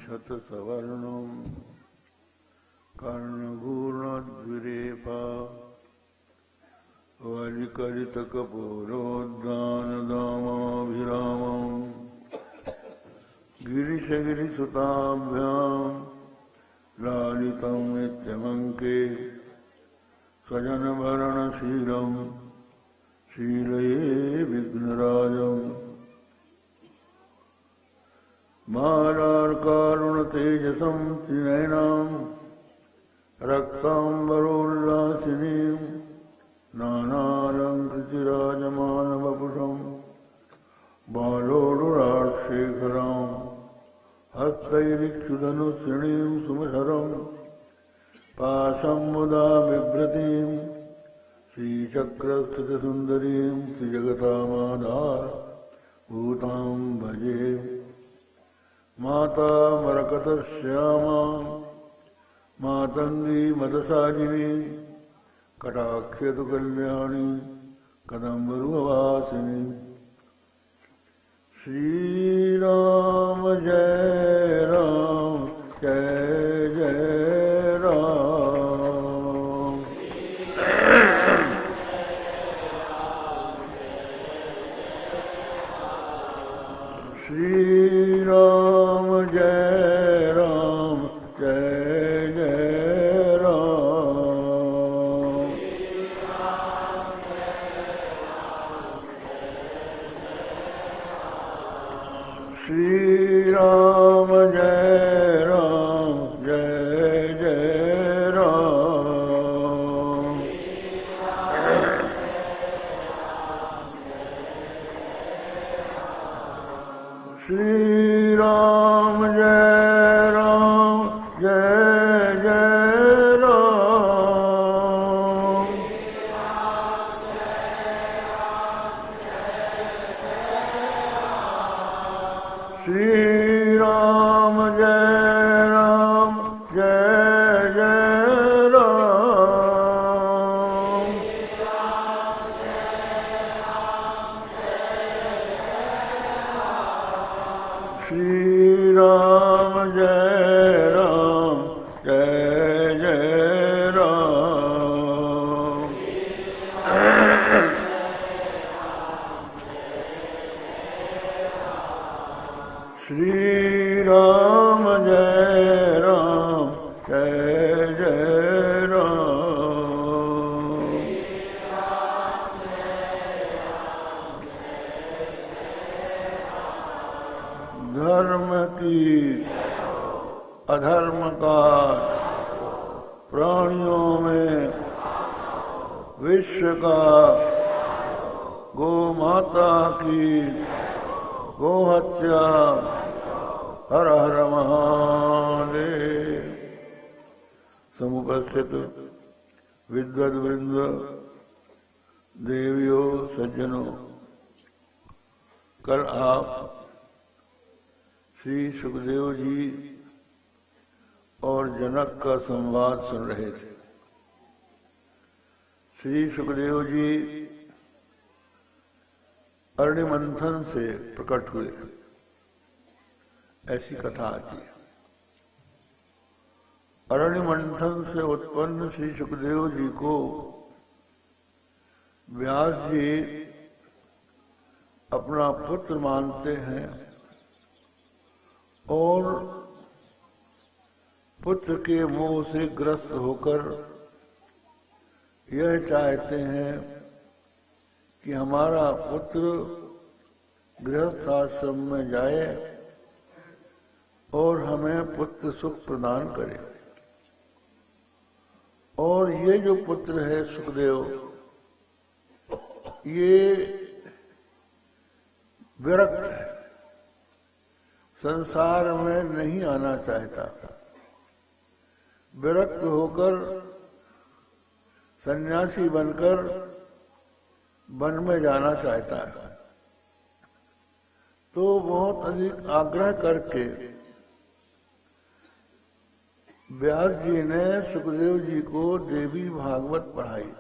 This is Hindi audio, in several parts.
शतसवर्णं कर्णपूर्णद्विरेफा वलिकलितकपोलोद्दानदामाभिरामं गिरिशगिरिसुताभ्यां लालितं नित्यमङ्के स्वजनभरणशीलं शीलये विघ्नराजम् मालार्कारुणतेजसं त्रिनयनां रक्ताम्बरोल्लासिनीं नानालङ्कृतिराजमानवपुषं बालोरुराट्शेखरां हस्तैरिक्षुधनुश्रिणीं सुमधरं पाशं मुदा बिभ्रतीं श्रीचक्रस्थितसुन्दरीं श्रीजगतामाधार भूतां भजे माता मरकतश्यामा मातंगी मदसाजिनी कटाक्षतु कल्याणी कदम्बरुवासिनी। श्रीराम जय राम जय जय राम। श्री राम जय राम जय जय राम। श्री राम जय राम जय जय राम। श्री राम जय राम जय जय राम। श्री राम जय राम जय जय राम। श्री राम जय राम जय जय राम। श्री राम जय राम जय जय राम। धर्म की अधर्म का प्राणियों में विश्व का गौ माता की गोहत्या हर हर महादेव। समुपस्थित विद्वद्वृंद देवियों सज्जनों, कल आप श्री सुखदेव जी और जनक का संवाद सुन रहे थे। श्री सुखदेव जी अरण्य मंथन से प्रकट हुए, ऐसी कथा आती है। अरण्य मंथन से उत्पन्न श्री सुखदेव जी को व्यास जी अपना पुत्र मानते हैं और पुत्र के मोह से ग्रस्त होकर यह चाहते हैं कि हमारा पुत्र गृहस्थ आश्रम में जाए और हमें पुत्र सुख प्रदान करे। और ये जो पुत्र है सुखदेव, ये विरक्त है, संसार में नहीं आना चाहता, विरक्त होकर सन्यासी बनकर वन में जाना चाहता है। तो बहुत अधिक आग्रह करके व्यास जी ने सुखदेव जी को देवी भागवत पढ़ाई।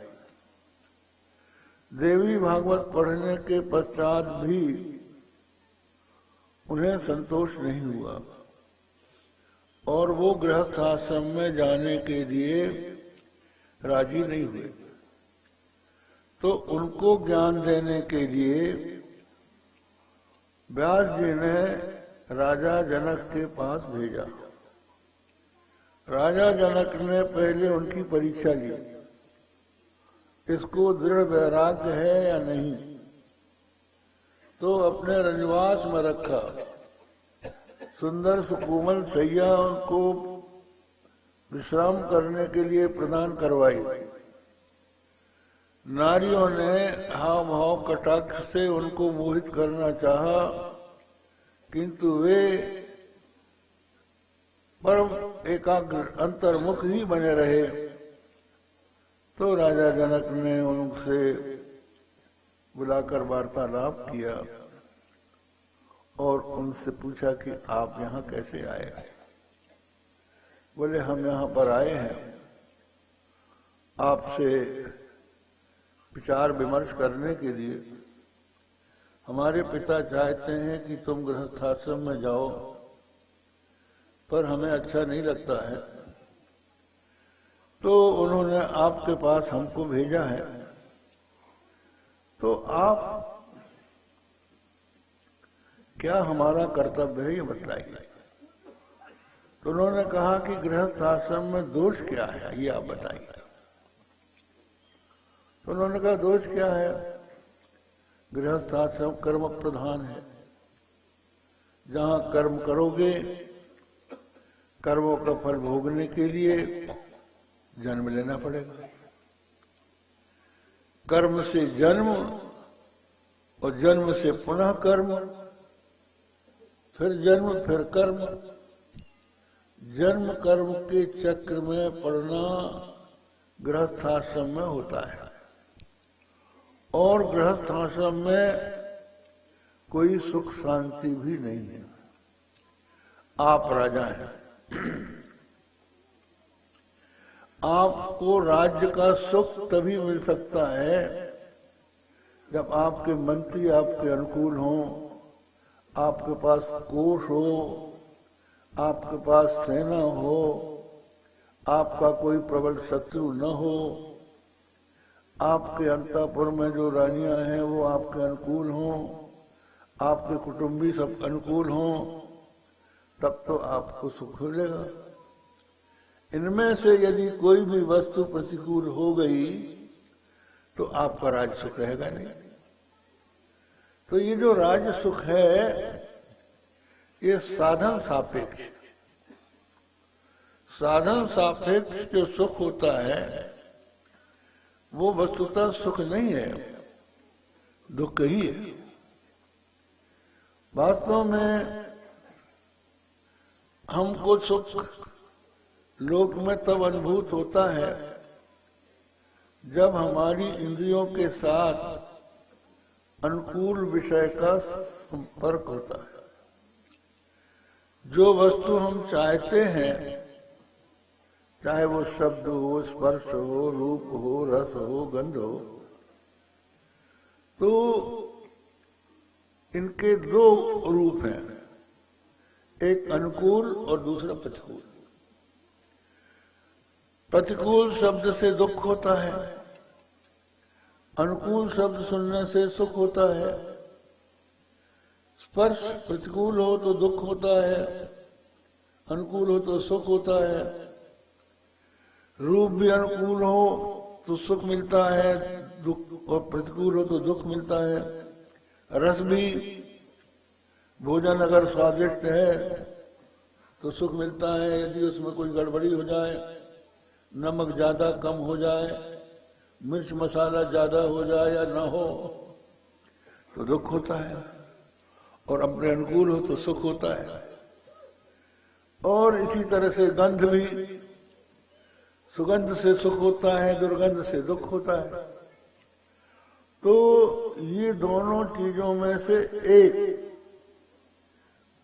देवी भागवत पढ़ने के पश्चात भी उन्हें संतोष नहीं हुआ। और वो गृहस्थ आश्रम में जाने के लिए राजी नहीं हुए। तो उनको ज्ञान देने के लिए व्यास जी ने राजा जनक के पास भेजा। राजा जनक ने पहले उनकी परीक्षा ली, इसको दृढ़ वैराग्य है या नहीं। तो अपने रजवास में रखा, सुंदर सुकोमल शैया उनको विश्राम करने के लिए प्रदान करवाई। नारियों ने हाव भाव कटाक्ष से उनको मोहित करना चाहा, किंतु वे परम एकाग्र अंतर्मुख ही बने रहे। तो राजा जनक ने उनसे बुलाकर वार्तालाप किया और उनसे पूछा कि आप यहाँ कैसे आए। बोले हम यहाँ पर आए हैं आपसे विचार विमर्श करने के लिए। हमारे पिता चाहते हैं कि तुम गृहस्थाश्रम में जाओ, पर हमें अच्छा नहीं लगता है, तो उन्होंने आपके पास हमको भेजा है। तो आप क्या हमारा कर्तव्य है ये बतलाइए। तो उन्होंने कहा कि गृहस्थ आश्रम में दोष क्या है ये आप बताइए। तो उन्होंने कहा दोष क्या है, गृहस्थ आश्रम कर्म प्रधान है। जहां कर्म करोगे, कर्मों का फल भोगने के लिए जन्म लेना पड़ेगा। कर्म से जन्म और जन्म से पुनः कर्म, फिर जन्म फिर कर्म। जन्म कर्म के चक्र में पड़ना गृहस्थाश्रम में होता है। और गृहस्थाश्रम में कोई सुख शांति भी नहीं है। आप राजा हैं, आपको राज्य का सुख तभी मिल सकता है जब आपके मंत्री आपके अनुकूल हों, आपके पास कोष हो, आपके पास सेना हो, आपका कोई प्रबल शत्रु न हो, आपके अंतःपुर में जो रानियां हैं वो आपके अनुकूल हों, आपके कुटुंबी सब अनुकूल हों, तब तो आपको सुख मिलेगा। इनमें से यदि कोई भी वस्तु प्रतिकूल हो गई तो आपका राज सुख रहेगा नहीं। तो ये जो राज सुख है ये साधन सापेक्ष, साधन सापेक्ष जो सुख होता है वो वस्तुतः सुख नहीं है, दुख ही है। वास्तव में हमको सुख लोक में तब अनुभूत होता है जब हमारी इंद्रियों के साथ अनुकूल विषय का संपर्क होता है। जो वस्तु हम चाहते हैं, चाहे वो शब्द हो, स्पर्श हो, रूप हो, रस हो, गंध हो, तो इनके दो रूप हैं, एक अनुकूल और दूसरा प्रतिकूल। प्रतिकूल शब्द से दुख होता है, अनुकूल शब्द सुनने से सुख होता है। स्पर्श प्रतिकूल हो तो दुख होता है, अनुकूल हो तो सुख होता है। रूप भी अनुकूल हो तो सुख मिलता है, दुख और प्रतिकूल हो तो दुख मिलता है। रस भी, भोजन अगर स्वादिष्ट है तो सुख मिलता है, यदि उसमें कोई गड़बड़ी हो जाए, नमक ज्यादा कम हो जाए, मिर्च मसाला ज्यादा हो जाए या ना हो तो दुख होता है, और अपने अनुकूल हो तो सुख होता है। और इसी तरह से गंध भी, सुगंध से सुख होता है, दुर्गंध से दुख होता है। तो ये दोनों चीजों में से एक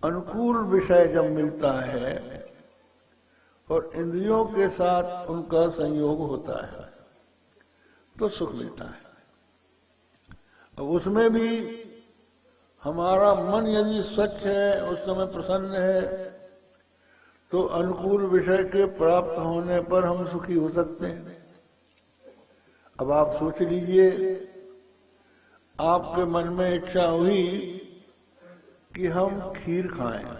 अनुकूल विषय जब मिलता है और इंद्रियों के साथ उनका संयोग होता है तो सुख मिलता है। अब उसमें भी हमारा मन यदि सच है, उस समय प्रसन्न है, तो अनुकूल विषय के प्राप्त होने पर हम सुखी हो सकते हैं। अब आप सोच लीजिए, आपके मन में इच्छा हुई कि हम खीर खाएं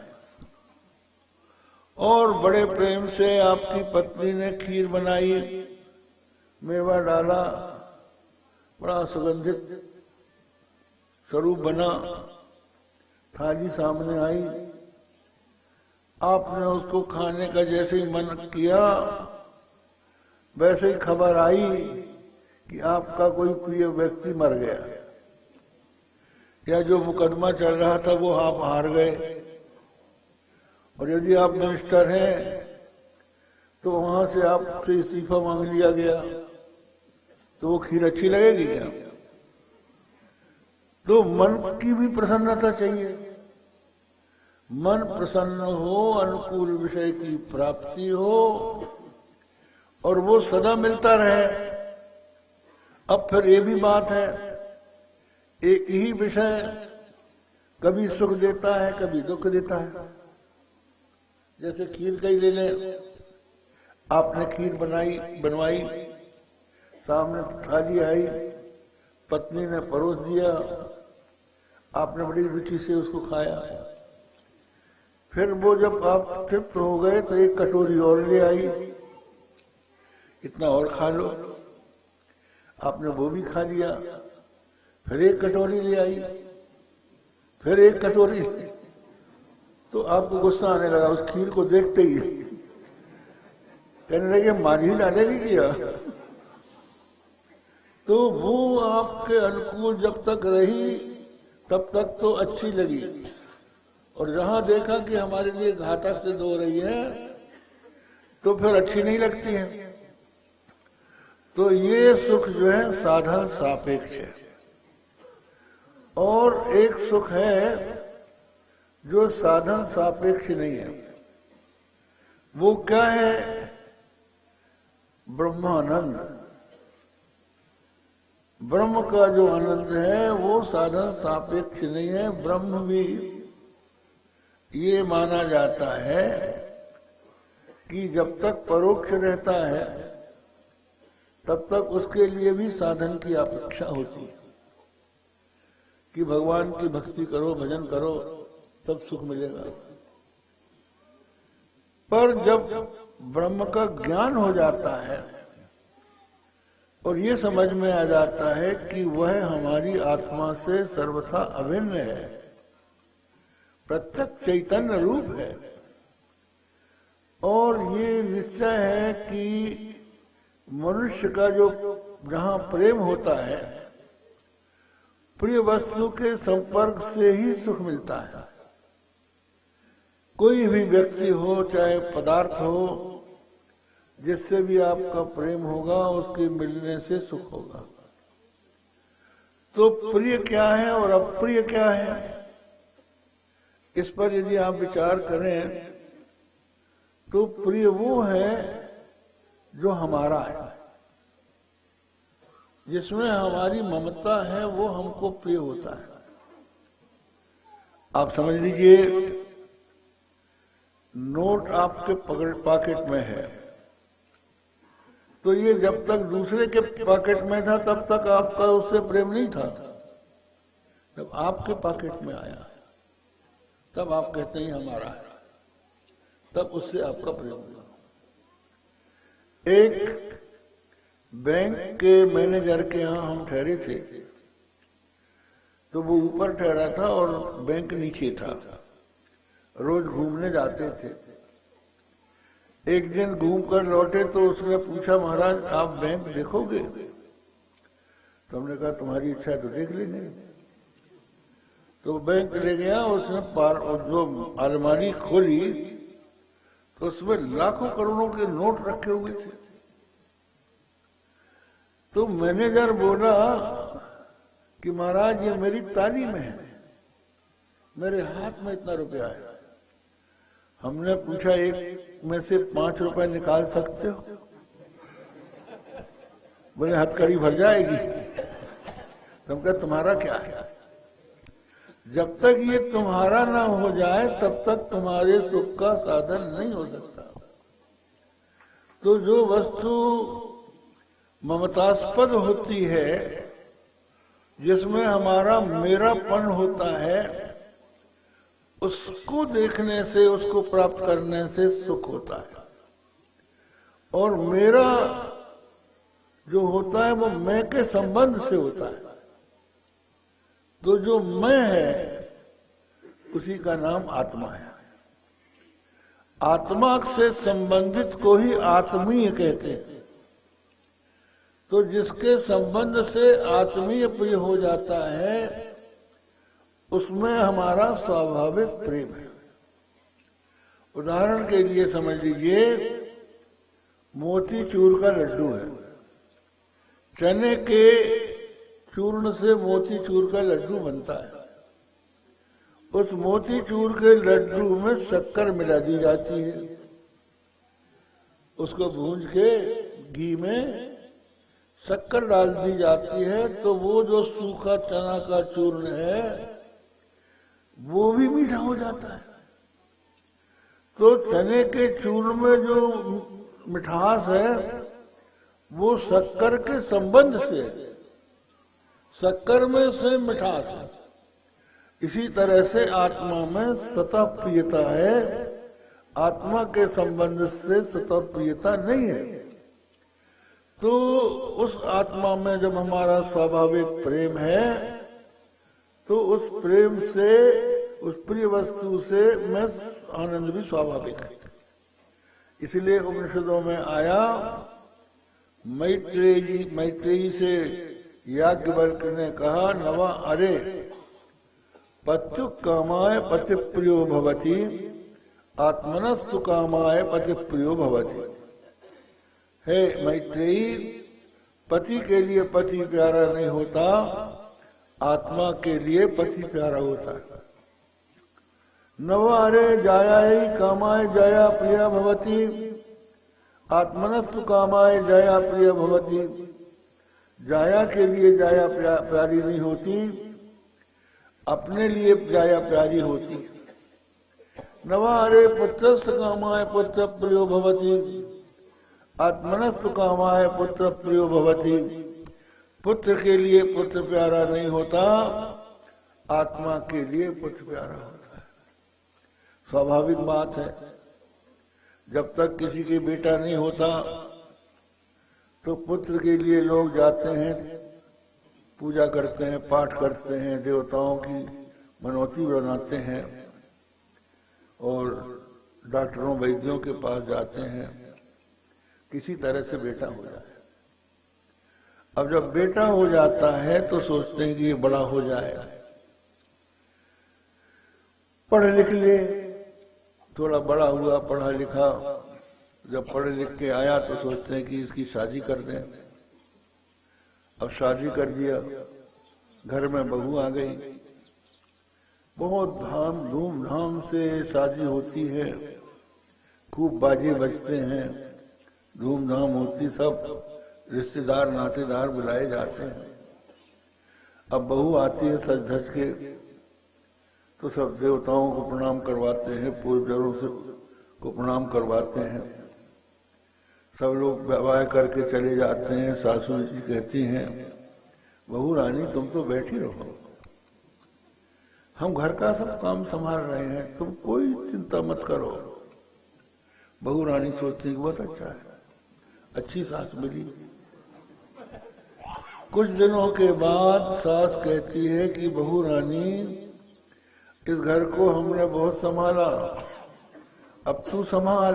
और बड़े प्रेम से आपकी पत्नी ने खीर बनाई, मेवा डाला, बड़ा सुगंधित स्वरूप बना, थाली सामने आई, आपने उसको खाने का जैसे ही मन किया वैसे ही खबर आई कि आपका कोई प्रिय व्यक्ति मर गया, या जो मुकदमा चल रहा था वो आप हार गए, और यदि आप मिनिस्टर हैं तो वहां से आपसे इस्तीफा मांग लिया गया, तो वो खीर अच्छी लगेगी क्या? तो मन की भी प्रसन्नता चाहिए। मन प्रसन्न हो, अनुकूल विषय की प्राप्ति हो और वो सदा मिलता रहे। अब फिर ये भी बात है, एक ही विषय कभी सुख देता है, कभी दुख देता है। जैसे खीर का ही ले लें, आपने खीर बनवाई, सामने थाली आई, पत्नी ने परोस दिया, आपने बड़ी रुचि से उसको खाया। फिर वो जब आप तृप्त हो गए तो एक कटोरी और ले आई, इतना और खा लो, आपने वो भी खा लिया। फिर एक कटोरी ले आई, फिर एक कटोरी, तो आपको गुस्सा आने लगा उस खीर को देखते ही, कहने लगे मार ही डालेगी क्या? तो वो आपके अनुकूल जब तक रही तब तक तो अच्छी लगी, और जहां देखा कि हमारे लिए घातक सिद्ध हो रही है तो फिर अच्छी नहीं लगती है। तो ये सुख जो है साधन सापेक्ष है, और एक सुख है जो साधन सापेक्ष नहीं है। वो क्या है? ब्रह्मानंद। ब्रह्म का जो आनंद है वो साधन सापेक्ष नहीं है। ब्रह्म भी ये माना जाता है कि जब तक परोक्ष रहता है तब तक उसके लिए भी साधन की अपेक्षा होती है कि भगवान की भक्ति करो, भजन करो, तब सुख मिलेगा। पर जब ब्रह्म का ज्ञान हो जाता है और ये समझ में आ जाता है कि वह हमारी आत्मा से सर्वथा अभिन्न है, प्रत्यक्ष चैतन्य रूप है, और ये निश्चय है कि मनुष्य का जो जहां प्रेम होता है, प्रिय वस्तु के संपर्क से ही सुख मिलता है। कोई भी व्यक्ति हो, चाहे पदार्थ हो, जिससे भी आपका प्रेम होगा उसके मिलने से सुख होगा। तो प्रिय क्या है और अप्रिय क्या है, इस पर यदि आप विचार करें तो प्रिय वो है जो हमारा है, जिसमें हमारी ममता है, वो हमको प्रिय होता है। आप समझ लीजिए, नोट आपके पॉकेट में है, तो ये जब तक दूसरे के पॉकेट में था तब तक आपका उससे प्रेम नहीं था। जब आपके पॉकेट में आया तब आप कहते हैं हमारा है, तब उससे आपका प्रेम हुआ। एक बैंक के मैनेजर के यहाँ हम ठहरे थे, तो वो ऊपर ठहरा था और बैंक नीचे था। रोज घूमने जाते थे। एक दिन घूम कर लौटे तो उसने पूछा, महाराज आप बैंक देखोगे? तो हमने कहा तुम्हारी इच्छा है तो देख लेंगे। तो बैंक ले गया, उसने जो अलमारी खोली तो उसमें लाखों करोड़ों के नोट रखे हुए थे। तो मैनेजर बोला कि महाराज ये मेरी ताली में है, मेरे हाथ में इतना रुपया है। हमने पूछा एक में से 5 रुपए निकाल सकते हो? बोले हथकड़ी भर जाएगी। तो हम कहा तुम्हारा क्या है? जब तक ये तुम्हारा ना हो जाए तब तक तुम्हारे सुख का साधन नहीं हो सकता। तो जो वस्तु ममतास्पद होती है, जिसमें हमारा मेरापन होता है, उसको देखने से, उसको प्राप्त करने से सुख होता है। और मेरा जो होता है वो मैं के संबंध से होता है। तो जो मैं है उसी का नाम आत्मा है। आत्मा से संबंधित को ही आत्मीय कहते हैं। तो जिसके संबंध से आत्मीय प्रिय हो जाता है उसमें हमारा स्वाभाविक प्रेम है। उदाहरण के लिए समझ लीजिए, मोतीचूर का लड्डू है। चने के चूर्ण से मोतीचूर का लड्डू बनता है। उस मोतीचूर के लड्डू में शक्कर मिला दी जाती है। उसको भूंज के घी में शक्कर डाल दी जाती है, तो वो जो सूखा चना का चूर्ण है वो भी मीठा हो जाता है। तो चने के चूर्ण में जो मिठास है वो शक्कर के संबंध से, शक्कर में से मिठास है। इसी तरह से आत्मा में सतह प्रियता है, आत्मा के संबंध से सतह प्रियता नहीं है। तो उस आत्मा में जब हमारा स्वाभाविक प्रेम है तो उस प्रेम से, उस प्रिय वस्तु से में आनंद भी स्वाभाविक है। इसलिए उपनिषदों में आया, मैत्रेयी से याज्ञवल्क्य ने कहा, नवा अरे पत्यु कामाय पति प्रियो भवति, आत्मनस्तु कामाय पति प्रियो भवति। हे मैत्रेयी, पति के लिए पति प्यारा नहीं होता, आत्मा के लिए पति प्यारा होता है। नवारे जायाई कामाय जया प्रिया भवति, आत्मनस्तु कामाय जया प्रिय भवति। जाया के लिए जाया प्यारी नहीं होती, अपने लिए जाया प्यारी होती है। नवारे पुत्रस्य कामाय पुत्र प्रियो भवति, आत्मनस्तु कामाय पुत्र प्रियो भवति। पुत्र के लिए पुत्र प्यारा नहीं होता, आत्मा के लिए पुत्र प्यारा होता है। स्वाभाविक बात है। जब तक किसी के बेटा नहीं होता तो पुत्र के लिए लोग जाते हैं, पूजा करते हैं, पाठ करते हैं, देवताओं की मनौती बनाते हैं और डॉक्टरों वैद्यों के पास जाते हैं, किसी तरह से बेटा हो जाए। अब जब बेटा हो जाता है तो सोचते हैं कि ये बड़ा हो जाए, पढ़ लिख ले, थोड़ा बड़ा हुआ, पढ़ा लिखा, जब पढ़ लिख के आया तो सोचते हैं कि इसकी शादी कर दें। अब शादी कर दिया, घर में बहू आ गई, बहुत धूमधाम से शादी होती है, खूब बाजे बजते हैं, धूमधाम होती, सब रिश्तेदार नातेदार बुलाए जाते हैं। अब बहू आती है सज धज के, तो सब देवताओं को प्रणाम करवाते हैं, पूर्वजों से को प्रणाम करवाते हैं, सब लोग विवाह करके चले जाते हैं। सासू जी कहती हैं, बहू रानी तुम तो बैठी रहो, हम घर का सब काम संभाल रहे हैं, तुम कोई चिंता मत करो। बहू रानी सोचती है बहुत अच्छा है, अच्छी सास मिली। कुछ दिनों के बाद सास कहती है कि बहू रानी इस घर को हमने बहुत संभाला, अब तू संभाल,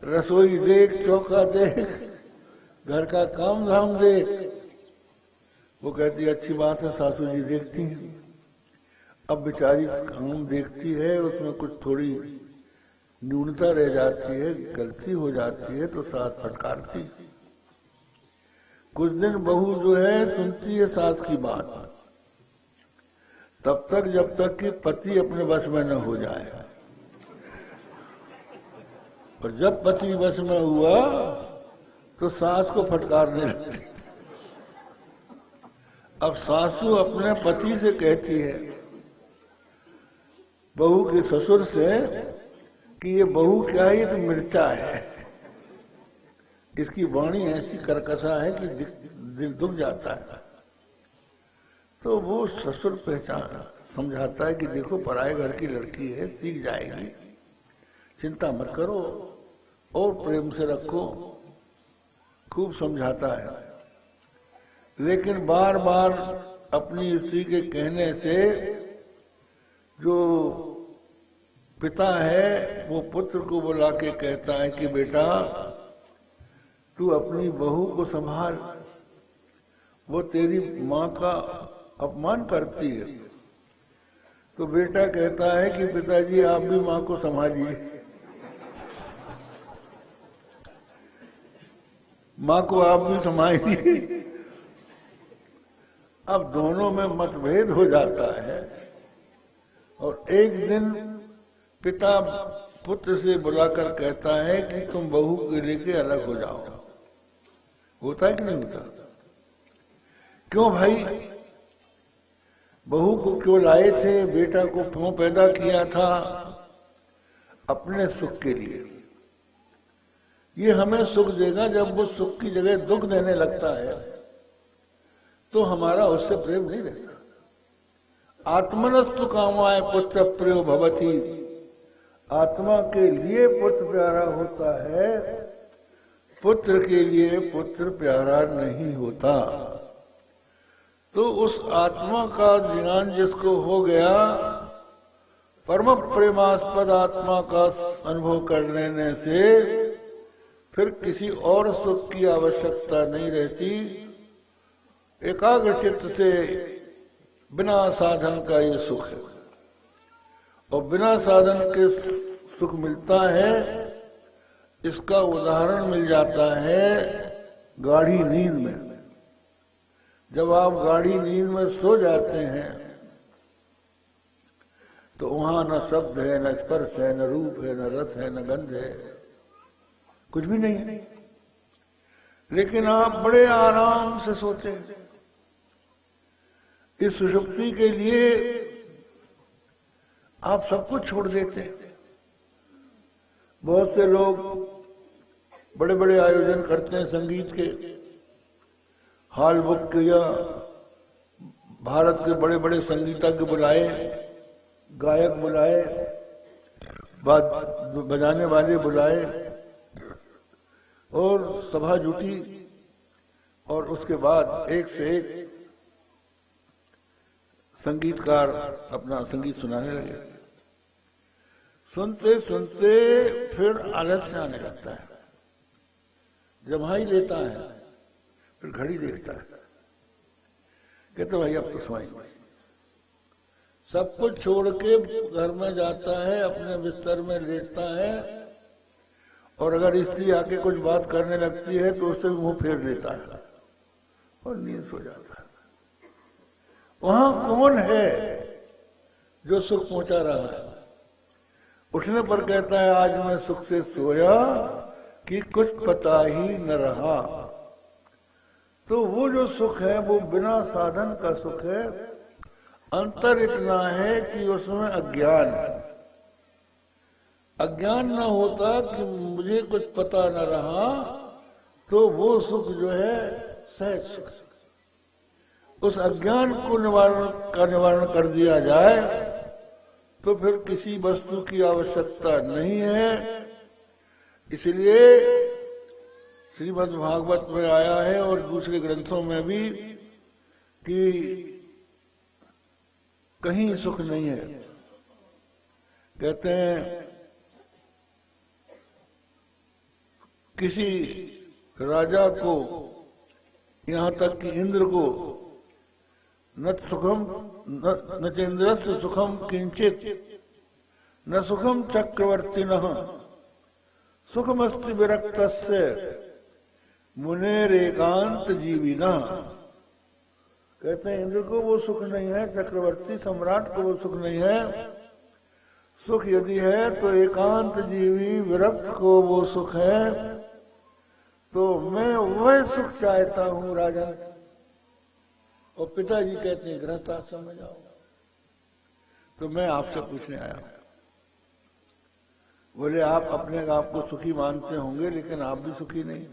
रसोई देख, चौका देख, घर का काम धाम देख। वो कहती है अच्छी बात है, सासू जी देखती हैं। अब बेचारी काम देखती है, उसमें कुछ थोड़ी न्यूनता रह जाती है, गलती हो जाती है तो सास फटकारती। कुछ दिन बहू जो है सुनती है सास की बात, तब तक जब तक कि पति अपने बस में न हो जाए। और जब पति बस में हुआ तो सास को फटकारने लगती। अब सासू अपने पति से कहती है बहू के ससुर से कि ये बहू क्या है, ये तो मिर्चा है, इसकी वाणी ऐसी कर्कशा है कि दिल दुख जाता है। तो वो ससुर पहचान समझाता है कि देखो पराये घर की लड़की है, सीख जाएगी, चिंता मत करो और प्रेम से रखो, खूब समझाता है। लेकिन बार बार अपनी स्त्री के कहने से जो पिता है वो पुत्र को बुला के कहता है कि बेटा तू अपनी बहू को संभाल, वो तेरी माँ का अपमान करती है। तो बेटा कहता है कि पिताजी आप भी माँ को संभालिए, माँ को आप भी संभालिए। अब दोनों में मतभेद हो जाता है और एक दिन पिता पुत्र से बुलाकर कहता है कि तुम बहू को लेके अलग हो जाओ। होता है कि नहीं होता? क्यों भाई, बहू को क्यों लाए थे, बेटा को क्यों पैदा किया था? अपने सुख के लिए। ये हमें सुख देगा, जब वो सुख की जगह दुख देने लगता है तो हमारा उससे प्रेम नहीं रहता। आत्मनस्तु कामाय पुत्र प्रियो भवति, आत्मा के लिए पुत्र प्यारा होता है, पुत्र के लिए पुत्र प्यारा नहीं होता। तो उस आत्मा का ज्ञान जिसको हो गया, परम प्रेमास्पद आत्मा का अनुभव कर लेने से फिर किसी और सुख की आवश्यकता नहीं रहती। एकाग्र चित्त से बिना साधन का ये सुख है, और बिना साधन के सुख मिलता है। इसका उदाहरण मिल जाता है गाढ़ी नींद में। जब आप गाढ़ी नींद में सो जाते हैं तो वहां न शब्द है, न स्पर्श है, न रूप है, न रस है, न गंध है, कुछ भी नहीं है। लेकिन आप बड़े आराम से सोते हैं। इस सुषुप्ति के लिए आप सब कुछ छोड़ देते हैं। बहुत से लोग बड़े बड़े आयोजन करते हैं संगीत के, हॉल बुक किया, भारत के बड़े बड़े संगीतज्ञ बुलाए, गायक बुलाए, बजाने वाले बुलाए, और सभा जुटी, और उसके बाद एक से एक संगीतकार अपना संगीत सुनाने लगे। सुनते सुनते फिर आलस्य आने लगता है, जमाई लेता है, फिर घड़ी देखता है, कहते भाई अब तो सोएंगे। सब कुछ छोड़ के घर में जाता है, अपने बिस्तर में लेटता है, और अगर स्त्री आके कुछ बात करने लगती है तो उससे मुंह फेर देता है और नींद सो जाता है। वहां कौन है जो सुख पहुंचा रहा है? उठने पर कहता है आज मैं सुख से सोया कि कुछ पता ही न रहा। तो वो जो सुख है वो बिना साधन का सुख है। अंतर इतना है कि उसमें अज्ञान है। अज्ञान न होता कि मुझे कुछ पता न रहा तो वो सुख जो है सहज सुख। उस अज्ञान को निवारण कर दिया जाए तो फिर किसी वस्तु की आवश्यकता नहीं है। इसलिए श्रीमद् भागवत में आया है और दूसरे ग्रंथों में भी कि कहीं सुख नहीं है। कहते हैं किसी राजा को, यहाँ तक कि इंद्र को, न सुखम न चेन्द्रस्य सुखम किंचित न सुखम चक्रवर्तिनः सुखमस्ति विरक्तस्य मुनेरेकांत जीविना। कहते हैं इंद्र को वो सुख नहीं है, चक्रवर्ती सम्राट को वो सुख नहीं है। सुख यदि है तो एकांत जीवी विरक्त को वो सुख है। तो मैं वह सुख चाहता हूं राजन। और पिताजी कहते हैं गृहस्थ आश्रम में जाओ। तो मैं आपसे पूछने आया हूं। बोले आप अपने आप को सुखी मानते होंगे, लेकिन आप भी सुखी नहीं।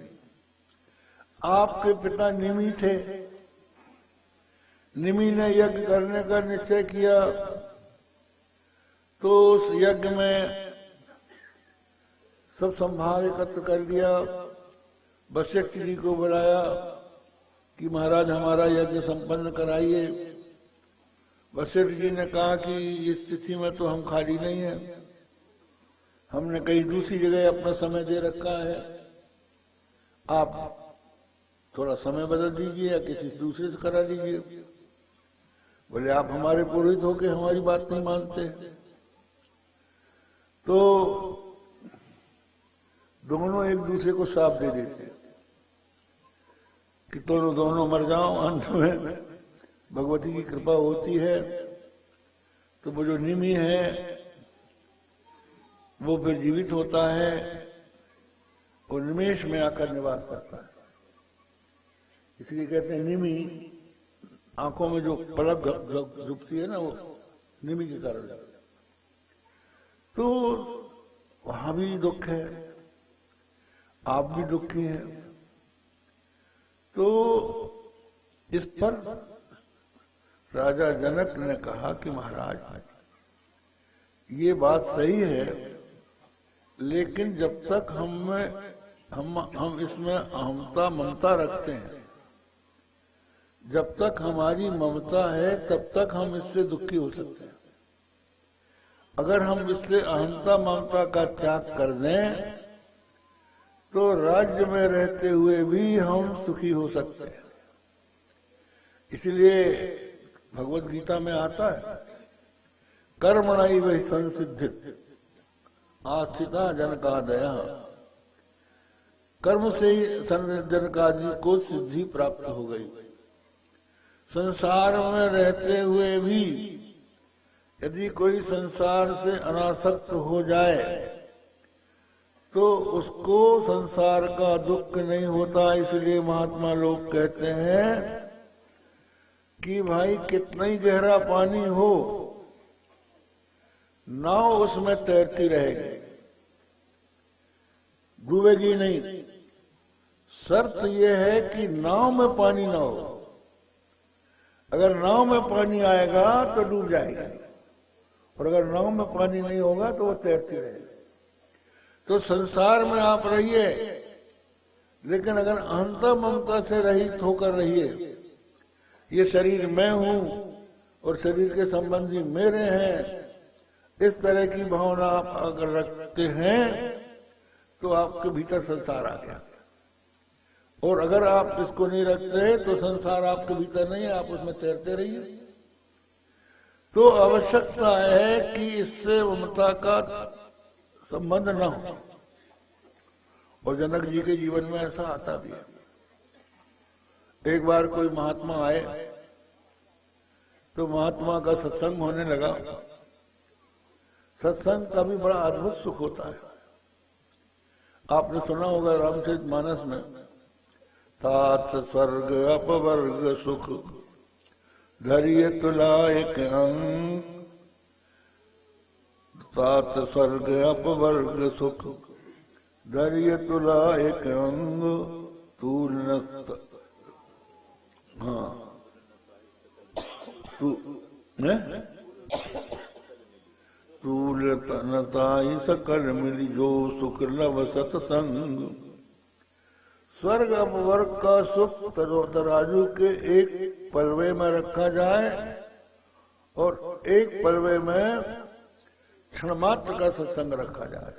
आपके पिता निमि थे, निमि ने यज्ञ करने का निश्चय किया, तो उस यज्ञ में सब संभार एकत्र कर लिया। वशिष्ठ जी को बुलाया कि महाराज हमारा यज्ञ संपन्न कराइए। वशिष्ठ जी ने कहा कि इस स्थिति में तो हम खाली नहीं है, हमने कहीं दूसरी जगह अपना समय दे रखा है, आप थोड़ा समय बदल दीजिए या किसी दूसरे से करा लीजिए। बोले आप हमारे पुरोहित होके हमारी बात नहीं मानते। तो दोनों एक दूसरे को श्राप दे देते कि दोनों मर जाओ। अंत में भगवती की कृपा होती है तो वो जो निमि है वो फिर जीवित होता है और निमेष में आकर निवास करता है। इसलिए कहते हैं निमि, आंखों में जो पलक झुकती है ना, वो निमि के कारण। तो वहां भी दुख है, आप भी दुखी हैं। तो इस पर राजा जनक ने कहा कि महाराज ये बात सही है, लेकिन जब तक हम इसमें अहमता ममता रखते हैं, जब तक हमारी ममता है तब तक हम इससे दुखी हो सकते हैं। अगर हम इससे अहंता ममता का त्याग कर दें तो राज्य में रहते हुए भी हम सुखी हो सकते हैं। इसलिए भगवत गीता में आता है, कर्मणैव संसिद्धिः आस्थिता जनकादयः। कर्म से ही जनकादि को सिद्धि प्राप्त हो गई। संसार में रहते हुए भी यदि कोई संसार से अनासक्त हो जाए तो उसको संसार का दुख नहीं होता। इसलिए महात्मा लोग कहते हैं कि भाई कितना ही गहरा पानी हो, नाव उसमें तैरती रहेगी, डूबेगी नहीं। शर्त यह है कि नाव में पानी ना हो। अगर नाव में पानी आएगा तो डूब जाएगी, और अगर नाव में पानी नहीं होगा तो वो तैरती रहेगी। तो संसार में आप रहिए, लेकिन अगर अहंता ममता से रहित होकर रहिए। ये शरीर मैं हूं और शरीर के संबंधी मेरे हैं, इस तरह की भावना आप अगर रखते हैं तो आपके भीतर संसार आ गया। और अगर आप इसको नहीं रखते तो संसार आपके भीतर नहीं है, आप उसमें तैरते रहिए। तो आवश्यकता है कि इससे ममता का संबंध न हो। और जनक जी के जीवन में ऐसा आता भी है। एक बार कोई महात्मा आए तो महात्मा का सत्संग होने लगा। सत्संग का भी बड़ा अद्भुत सुख होता है। आपने सुना होगा रामचरितमानस में, तात स्वर्ग अपवर्ग सुख धैर्य तुलायक अंग। तात स्वर्ग अपवर्ग सुख धैर्य तुलायक अंग। तूल तूलताई सकल मिली जो सुख लव सत्संग। स्वर्ग अपवर्ग का सुख तराजू के एक पलवे में रखा जाए और एक पलवे में क्षणमात्र का सत्संग रखा जाए,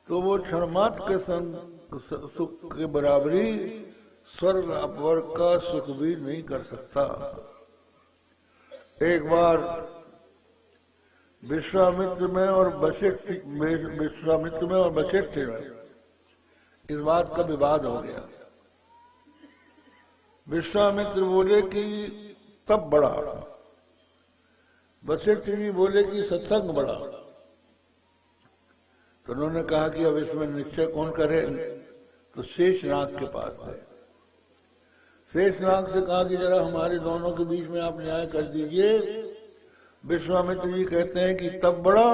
तो वो क्षणमात्र के सुख के बराबरी स्वर्ग अपवर्ग का सुख भी नहीं कर सकता। एक बार विश्वामित्र में और वशिष्ठ में इस बात का विवाद हो गया। विश्वामित्र बोले कि तप बड़ा, वशिष्ठ जी बोले कि सत्संग बड़ा। तो उन्होंने कहा कि अब इसमें निश्चय कौन करे। तो शेषनाग के पास गए। शेषनाग से कहा कि जरा हमारे दोनों के बीच में आप न्याय कर दीजिए। विश्वामित्र जी कहते हैं कि तप बड़ा,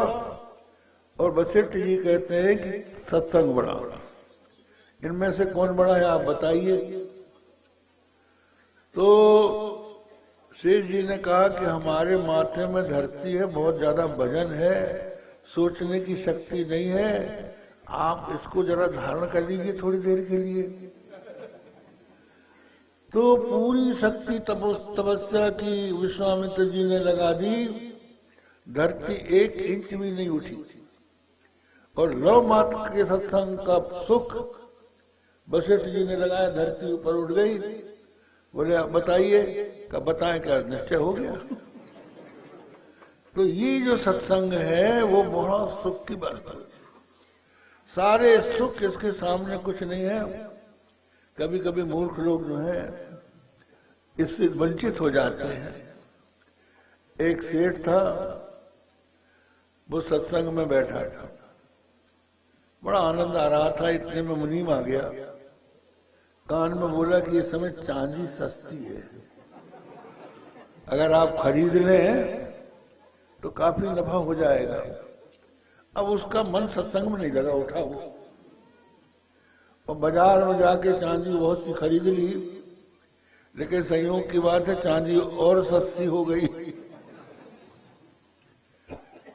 और वशिष्ठ जी कहते हैं कि सत्संग बड़ा। इनमें से कौन बड़ा है आप बताइए। तो शेष जी ने कहा कि हमारे माथे में धरती है, बहुत ज्यादा वजन है, सोचने की शक्ति नहीं है, आप इसको जरा धारण कर लीजिए थोड़ी देर के लिए। तो पूरी शक्ति तपस्या की विश्वामित्र जी ने लगा दी, धरती 1 इंच भी नहीं उठी। और लव मात्र के सत्संग का सुख वशिष्ठ जी ने लगाया, धरती ऊपर उठ गई। बोले आप बताइए, कब बताएं, क्या निश्चय हो गया। तो ये जो सत्संग है वो बहुत सुख की बात है। सारे सुख इसके सामने कुछ नहीं है। कभी कभी मूर्ख लोग जो है इससे वंचित हो जाते हैं। एक सेठ था, वो सत्संग में बैठा था, बड़ा आनंद आ रहा था। इतने में मुनीम आ गया, कान में बोला कि इस समय चांदी सस्ती है, अगर आप खरीद लें तो काफी नफा हो जाएगा। अब उसका मन सत्संग में नहीं लगा, उठा वो और बाजार में जाके चांदी बहुत सी खरीद ली। लेकिन संयोग की बात है चांदी और सस्ती हो गई,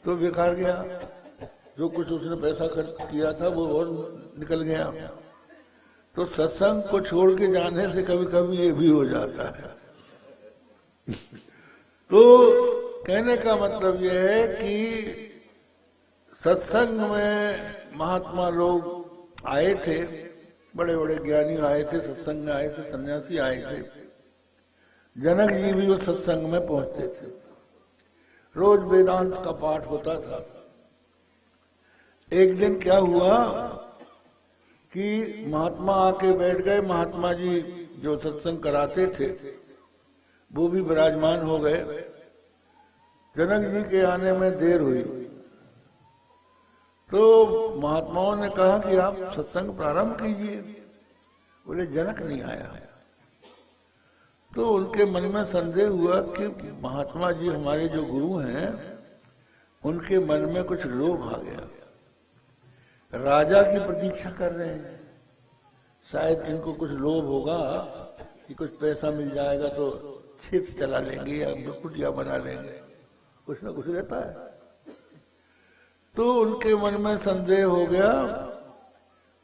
तो बेकार गया। जो कुछ उसने पैसा खर्च किया था वो और निकल गया। तो सत्संग को छोड़ के जाने से कभी कभी ये भी हो जाता है। तो कहने का मतलब ये है कि सत्संग में महात्मा लोग आए थे, बड़े बड़े ज्ञानी आए थे, सत्संग में आए थे, सन्यासी आए थे। जनक जी भी उस सत्संग में पहुंचते थे, रोज वेदांत का पाठ होता था। एक दिन क्या हुआ कि महात्मा आके बैठ गए। महात्मा जी जो सत्संग कराते थे वो भी विराजमान हो गए। जनक जी के आने में देर हुई, तो महात्माओं ने कहा कि आप सत्संग प्रारंभ कीजिए। बोले जनक नहीं आया। तो उनके मन में संदेह हुआ कि महात्मा जी हमारे जो गुरु हैं उनके मन में कुछ लोभ आ गया, राजा की प्रतीक्षा कर रहे हैं। शायद इनको कुछ लोभ होगा कि कुछ पैसा मिल जाएगा तो खेत चला लेंगे या कुटिया बना लेंगे, कुछ ना कुछ रहता है। तो उनके मन में संदेह हो गया।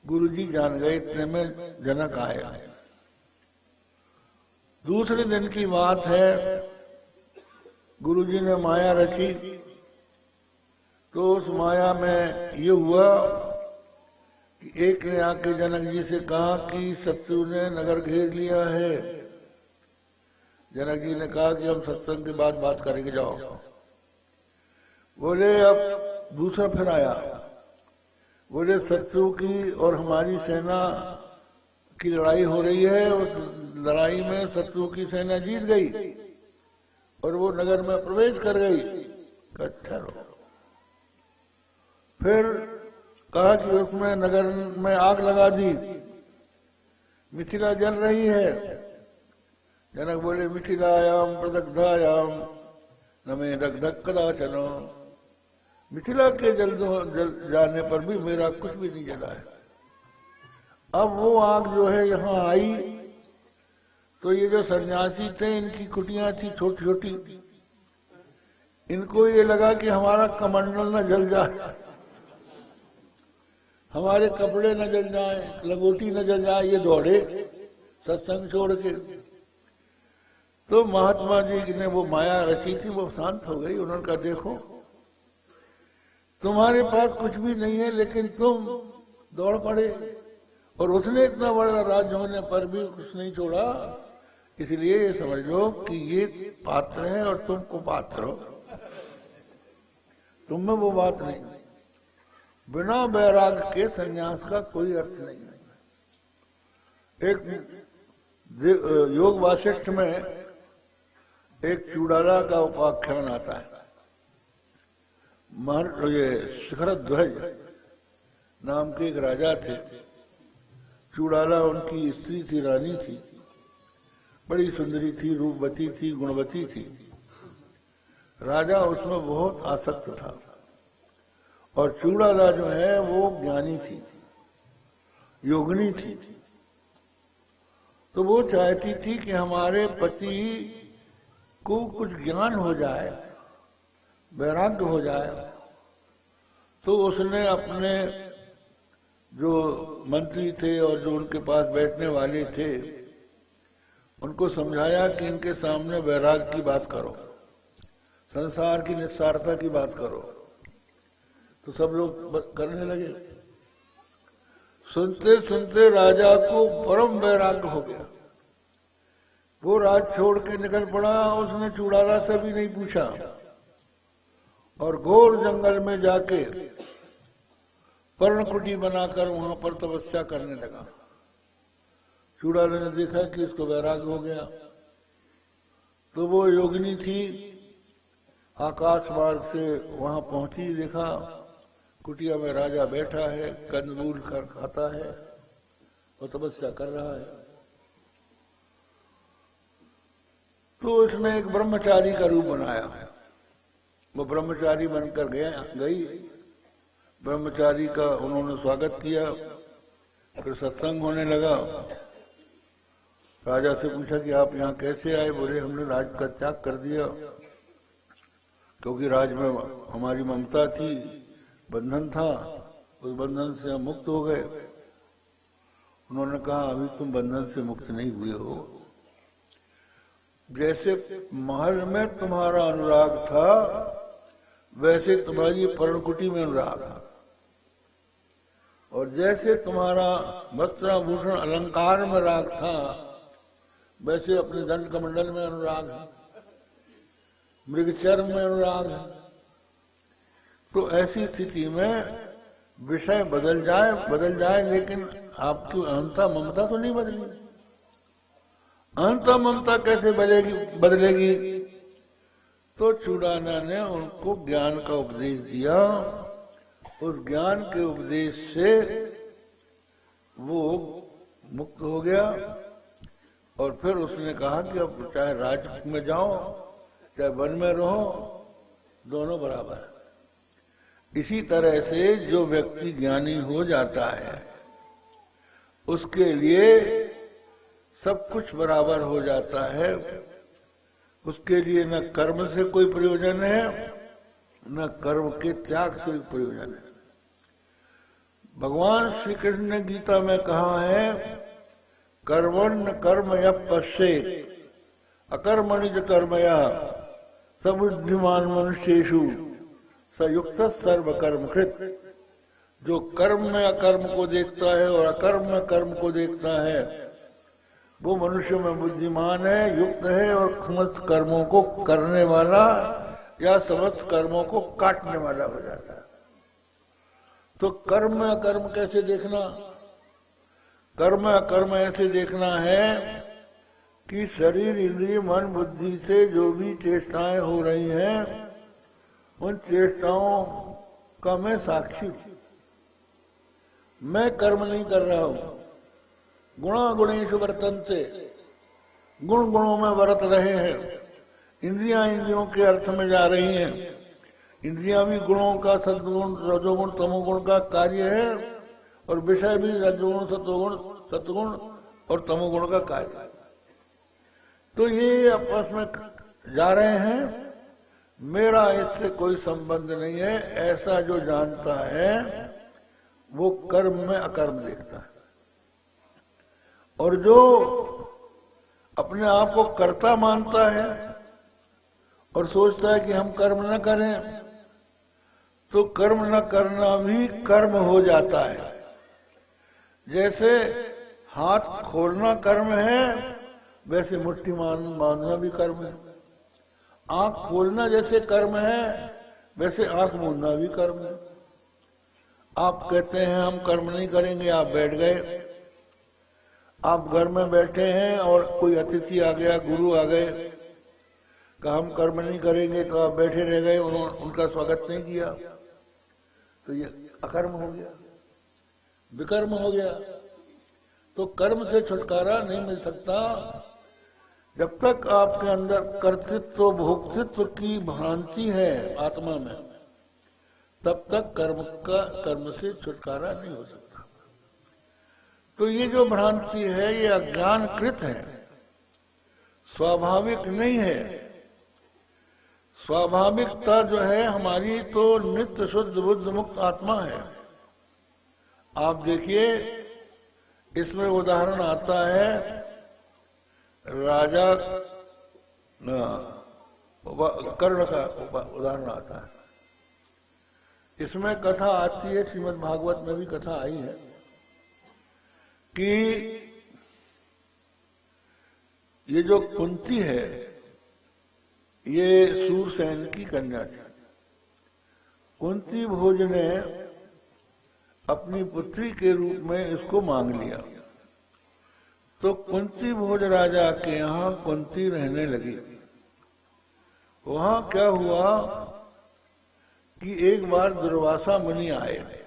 गुरुजी जान गए, इतने में जनक आया। दूसरे दिन की बात है, गुरुजी ने माया रची। तो उस माया में ये हुआ कि एक ने आके जनक जी से कहा कि शत्रु ने नगर घेर लिया है। जनक जी ने कहा कि हम सत्संग के बाद बात करेंगे, जाओ। बोले अब दूसरा फिर आया, बोले शत्रु की और हमारी सेना की लड़ाई हो रही है, उस लड़ाई में शत्रु की सेना जीत गई और वो नगर में प्रवेश कर गई। ठहरो। फिर कहा कि उसमें नगर में आग लगा दी, मिथिला जल रही है। जनक बोले मिथिलायाम प्रदग्धायाम नमे दग्धक कदाचन। मिथिला के जल जाने पर भी मेरा कुछ भी नहीं जला है। अब वो आग जो है यहाँ आई तो ये जो सन्यासी थे इनकी कुटियां थी छोटी छोटी, इनको ये लगा कि हमारा कमंडल न जल जाए, हमारे कपड़े न जल जाए, लंगोटी न जल जाए। ये दौड़े सत्संग छोड़ के। तो महात्मा जी ने वो माया रची थी वो शांत हो गई। उन्होंने कहा देखो तुम्हारे पास कुछ भी नहीं है लेकिन तुम दौड़ पड़े, और उसने इतना बड़ा राज्य होने पर भी कुछ नहीं छोड़ा। इसलिए ये समझ लो कि ये पात्र है और तुम कुपात्र हो, तुम में वो बात नहीं। बिना वैराग के संन्यास का कोई अर्थ नहीं है। एक योग वासिष्ठ में एक चूड़ाला का उपाख्यान आता है। ये शिखरध्वज नाम के एक राजा थे। चूड़ाला उनकी स्त्री थी, रानी थी, बड़ी सुंदरी थी, रूपवती थी, गुणवती थी। राजा उसमें बहुत आसक्त था। और चूड़ाला जो है वो ज्ञानी थी, योगिनी थी। तो वो चाहती थी कि हमारे पति को कुछ ज्ञान हो जाए, वैराग्य हो जाए। तो उसने अपने जो मंत्री थे और जो उनके पास बैठने वाले थे उनको समझाया कि इनके सामने वैराग्य की बात करो, संसार की निस्सारता की बात करो। तो सब लोग करने लगे। सुनते सुनते राजा को परम वैराग्य हो गया। वो राज छोड़ के निकल पड़ा। उसने चूड़ाला से भी नहीं पूछा और घोर जंगल में जाके पर्णकुटी बनाकर वहां पर तपस्या करने लगा। चूड़ाला ने देखा कि इसको वैराग्य हो गया, तो वो योगिनी थी, आकाश मार्ग से वहां पहुंची। देखा कुटिया में राजा बैठा है, कंदमूल कर खाता है और तपस्या कर रहा है। तो उसने एक ब्रह्मचारी का रूप बनाया। वो ब्रह्मचारी बनकर गई। ब्रह्मचारी का उन्होंने स्वागत किया। फिर सत्संग होने लगा। राजा से पूछा कि आप यहाँ कैसे आए? बोले हमने राज का त्याग कर दिया, क्योंकि राज में हमारी ममता थी, बंधन था, उस बंधन से हम मुक्त हो गए। उन्होंने कहा अभी तुम बंधन से मुक्त नहीं हुए हो। जैसे महल में तुम्हारा अनुराग था वैसे तुम्हारी पर्णकुटी में अनुराग है, और जैसे तुम्हारा वस्त्राभूषण अलंकार में राग था वैसे अपने दंड कमंडल में अनुराग है, मृगचर्म में अनुराग है। तो ऐसी स्थिति में विषय बदल जाए लेकिन आपकी अहंता ममता तो नहीं बदली। अहंता ममता कैसे बदलेगी? तो चूड़ाला ने उनको ज्ञान का उपदेश दिया। उस ज्ञान के उपदेश से वो मुक्त हो गया। और फिर उसने कहा कि अब चाहे राज्य में जाओ चाहे वन में रहो, दोनों बराबर है। इसी तरह से जो व्यक्ति ज्ञानी हो जाता है उसके लिए सब कुछ बराबर हो जाता है। उसके लिए न कर्म से कोई प्रयोजन है न कर्म के त्याग से प्रयोजन है। भगवान श्री कृष्ण ने गीता में कहा है, कर्मण्य कर्म यः पश्येत् अकर्मणि कर्मया सबुद्धिमान मनुष्येषु सयुक्त सर्व कर्मकृत। जो कर्म में अकर्म को देखता है और अकर्म में कर्म को देखता है वो मनुष्य में बुद्धिमान है, युक्त है और समस्त कर्मों को करने वाला या समस्त कर्मों को काटने वाला हो जाता है। तो कर्म में अकर्म कैसे देखना? कर्म में अकर्म ऐसे देखना है कि शरीर इंद्रिय मन बुद्धि से जो भी चेष्टाएं हो रही हैं उन चेष्टाओं का मैं साक्षी हूं। मैं कर्म नहीं कर रहा हूं। गुणा गुणेषु वर्तन्ते, गुण गुणों में वर्त रहे हैं। इंद्रियां इंद्रियों के अर्थ में जा रही हैं। इंद्रियां भी गुणों का सद्गुण रजोगुण तमोगुण का कार्य है और विषय भी रजोगुण सत्गुण और तमोगुण का कार्य है। तो ये आपस में जा रहे हैं। मेरा इससे कोई संबंध नहीं है। ऐसा जो जानता है वो कर्म में अकर्म देखता है। और जो अपने आप को कर्ता मानता है और सोचता है कि हम कर्म न करें, तो कर्म न करना भी कर्म हो जाता है। जैसे हाथ खोलना कर्म है वैसे मुट्ठी बांधना भी कर्म है। आंख खोलना जैसे कर्म है वैसे आंख मूंदना भी कर्म है। आप कहते हैं हम कर्म नहीं करेंगे, आप बैठ गए। आप घर में बैठे हैं और कोई अतिथि आ गया, गुरु आ गए, कहा हम कर्म नहीं करेंगे, तो आप बैठे रह गए, उनका स्वागत नहीं किया, तो ये अकर्म हो गया, विकर्म हो गया। तो कर्म से छुटकारा नहीं मिल सकता। जब तक आपके अंदर कर्तृत्व भोक्तृत्व की भ्रांति है आत्मा में, तब तक कर्म से छुटकारा नहीं हो सकता। तो ये जो भ्रांति है ये अज्ञानकृत है, स्वाभाविक नहीं है। स्वाभाविकता जो है हमारी तो नित्य शुद्ध बुद्ध मुक्त आत्मा है। आप देखिए इसमें उदाहरण आता है राजा कर्ण का उदाहरण आता है। इसमें कथा आती है, श्रीमद् भागवत में भी कथा आई है कि ये जो कुंती है ये सूरसेन की कन्या थी। कुंती भोज ने अपनी पुत्री के रूप में इसको मांग लिया। तो कुंती भोज राजा के यहाँ कुंती रहने लगी। वहां क्या हुआ कि एक बार दुर्वासा मुनि आए।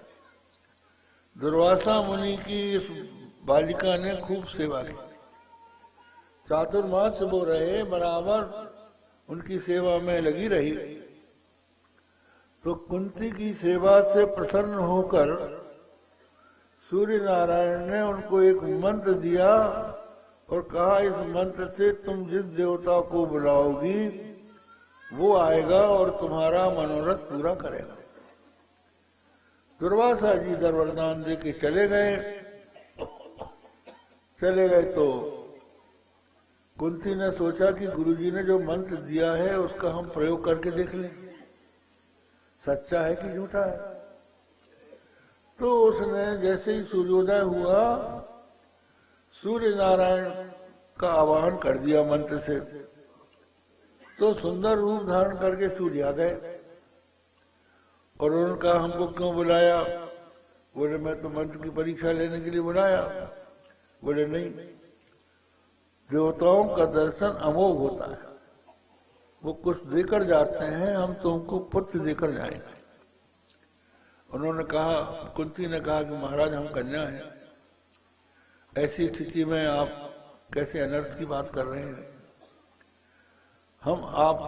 दुर्वासा मुनि की इस बालिका ने खूब सेवा की, चातुर्मास वो रहे, बराबर उनकी सेवा में लगी रही। तो कुंती की सेवा से प्रसन्न होकर सूर्य नारायण ने उनको एक मंत्र दिया और कहा इस मंत्र से तुम जिस देवता को बुलाओगी वो आएगा और तुम्हारा मनोरथ पूरा करेगा। दुर्वासा जी दर वरदान दे के चले गए तो कुंती ने सोचा कि गुरुजी ने जो मंत्र दिया है उसका हम प्रयोग करके देख लें, सच्चा है कि झूठा है। तो उसने जैसे ही सूर्योदय हुआ सूर्य नारायण का आवाहन कर दिया मंत्र से। तो सुंदर रूप धारण करके सूर्य आ गए और उन्होंने कहा हमको क्यों बुलाया? बोले मैं तो मंत्र की परीक्षा लेने के लिए बुलाया। बोले नहीं, देवताओं का दर्शन अमोघ होता है, वो कुछ देकर जाते हैं, हम तुमको पुत्र देकर जाएंगे। उन्होंने कहा, कुंती ने कहा कि महाराज हम कन्या हैं, ऐसी स्थिति में आप कैसे अनर्थ की बात कर रहे हैं? हम आप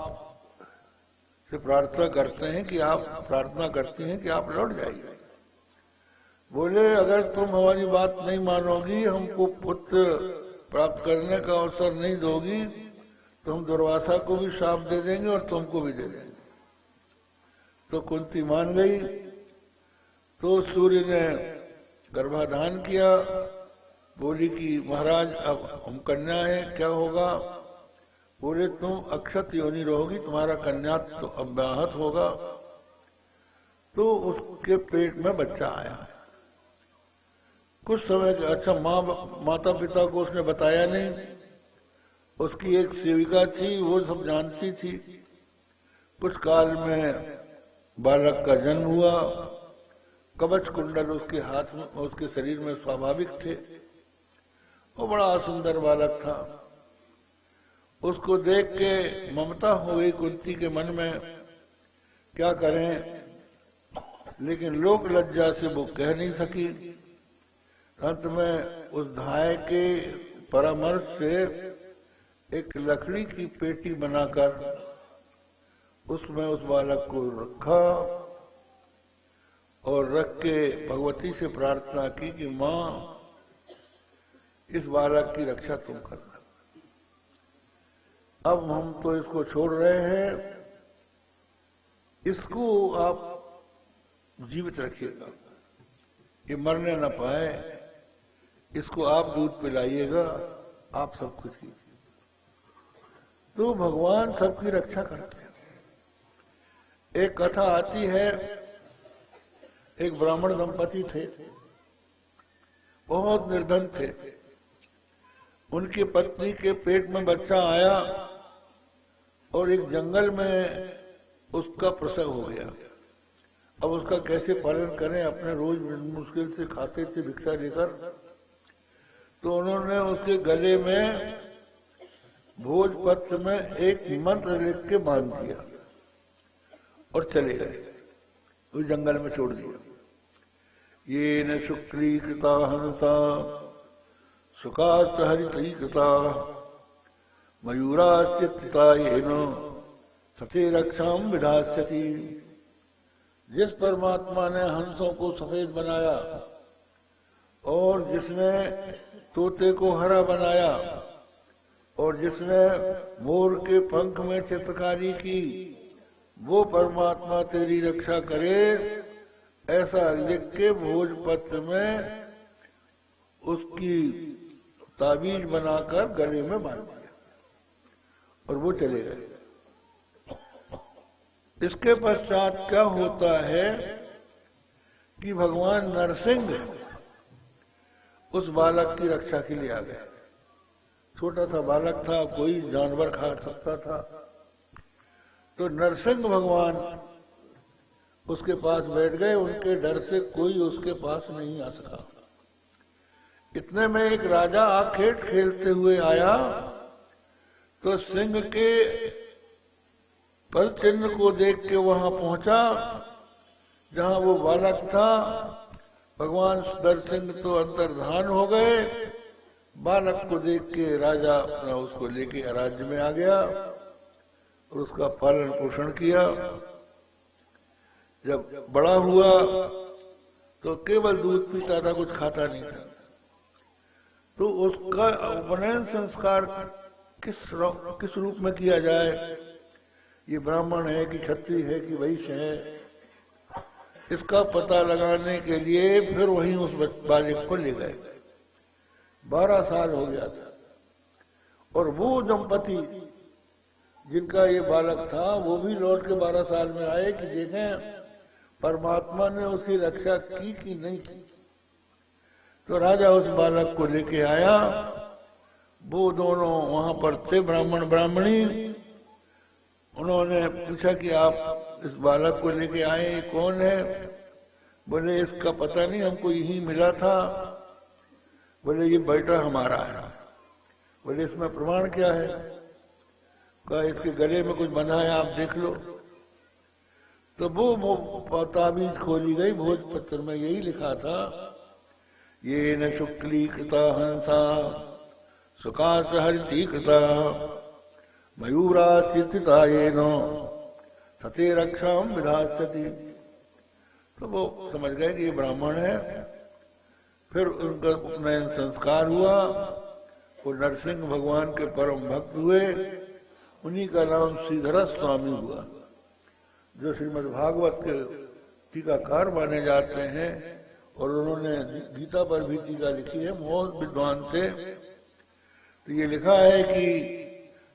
से प्रार्थना करते हैं कि आप प्रार्थना करती हैं कि आप लौट जाइए। बोले अगर तुम हमारी बात नहीं मानोगी, हमको पुत्र प्राप्त करने का अवसर नहीं दोगी, तो हम दुर्वासा को भी शाप दे देंगे और तुमको भी दे देंगे। तो कुंती मान गई। तो सूर्य ने गर्भाधान किया। बोली कि महाराज अब हम कन्या हैं, क्या होगा? बोले तुम अक्षत योनि रहोगी, तुम्हारा कन्यात्व तो अव्याहत होगा। तो उसके पेट में बच्चा आया। कुछ समय के अच्छा माता पिता को उसने बताया नहीं। उसकी एक सेविका थी, वो सब जानती थी। कुछ काल में बालक का जन्म हुआ। कवच कुंडल उसके हाथ में, उसके शरीर में स्वाभाविक थे। वो बड़ा सुंदर बालक था। उसको देख के ममता हो गई कुंती के मन में, क्या करें, लेकिन लोक लज्जा से वो कह नहीं सकी। अंत में उस धाय के परामर्श से एक लकड़ी की पेटी बनाकर उसमें उस बालक को रखा और रख के भगवती से प्रार्थना की कि माँ इस बालक की रक्षा तुम करना। अब हम तो इसको छोड़ रहे हैं, इसको आप जीवित रखिएगा, ये मरने न पाए, इसको आप दूध पिलाइएगा, आप सब कुछ कीजिए। तो भगवान सबकी रक्षा करते हैं। एक कथा आती है, एक ब्राह्मण दंपति थे, बहुत निर्धन थे। उनकी पत्नी के पेट में बच्चा आया और एक जंगल में उसका प्रसव हो गया। अब उसका कैसे पालन करें, अपने रोज मुश्किल से खाते थे भिक्षा लेकर। तो उन्होंने उसके गले में भोजपत्र में एक मंत्र लिख के बांध दिया और चले गए, उस जंगल में छोड़ दिया। ये न शुक्रीकृता हंसा सुखात हरितकृता मयूराश्चित्तायेन सते रक्षाम विधास्यति। जिस परमात्मा ने हंसों को सफेद बनाया और जिसने तोते को हरा बनाया और जिसने मोर के पंख में चित्रकारी की, वो परमात्मा तेरी रक्षा करे, ऐसा लिख के भोजपत्र में उसकी ताबीज बनाकर गले में बांध दिया और वो चले गए। इसके पश्चात क्या होता है कि भगवान नरसिंह उस बालक की रक्षा के लिए आ गया। छोटा सा बालक था, कोई जानवर खा सकता था, तो नरसिंह भगवान उसके पास बैठ गए। उनके डर से कोई उसके पास नहीं आ सका। इतने में एक राजा आखेट खेलते हुए आया तो सिंह के पल चिन्ह को देख के वहां पहुंचा जहां वो बालक था। भगवान नरसिंह तो अंतर्धान हो गए। बालक को देख के राजा अपना उसको लेके राज्य में आ गया और उसका पालन पोषण किया। जब बड़ा हुआ तो केवल दूध पीता था, कुछ खाता नहीं था। तो उसका उपनयन संस्कार किस रूप में किया जाए, ये ब्राह्मण है कि क्षत्रिय है कि वैश्य है, इसका पता लगाने के लिए फिर वहीं उस बालक को ले गए। 12 साल हो गया था और वो दंपति जिनका ये बालक था वो भी लौट के 12 साल में आए कि देखें परमात्मा ने उसकी रक्षा की कि नहीं की। तो राजा उस बालक को लेके आया। वो दोनों वहां पर थे, ब्राह्मण ब्राह्मणी। उन्होंने पूछा कि आप इस बालक को लेके आए, ये कौन है? बोले इसका पता नहीं, हमको यही मिला था। बोले ये बेटा हमारा है। बोले इसमें प्रमाण क्या है? कहा इसके गले में कुछ बंधा है, आप देख लो। तो वो ताबीज खोली गई। भोजपत्र में यही लिखा था, ये न शुक्ली कृता हंसा सुकास हरिति कृता मयूरा चित्ता ये नो सते रक्षाम विधास्यति। तो वो समझ गए कि ये ब्राह्मण है। फिर उनका उपनयन संस्कार हुआ। वो नरसिंह भगवान के परम भक्त हुए। उन्हीं का नाम श्रीधर स्वामी हुआ, जो श्रीमद् भागवत के टीकाकार माने जाते हैं और उन्होंने गीता पर भी टीका लिखी है बहुत विद्वान से। तो ये लिखा है कि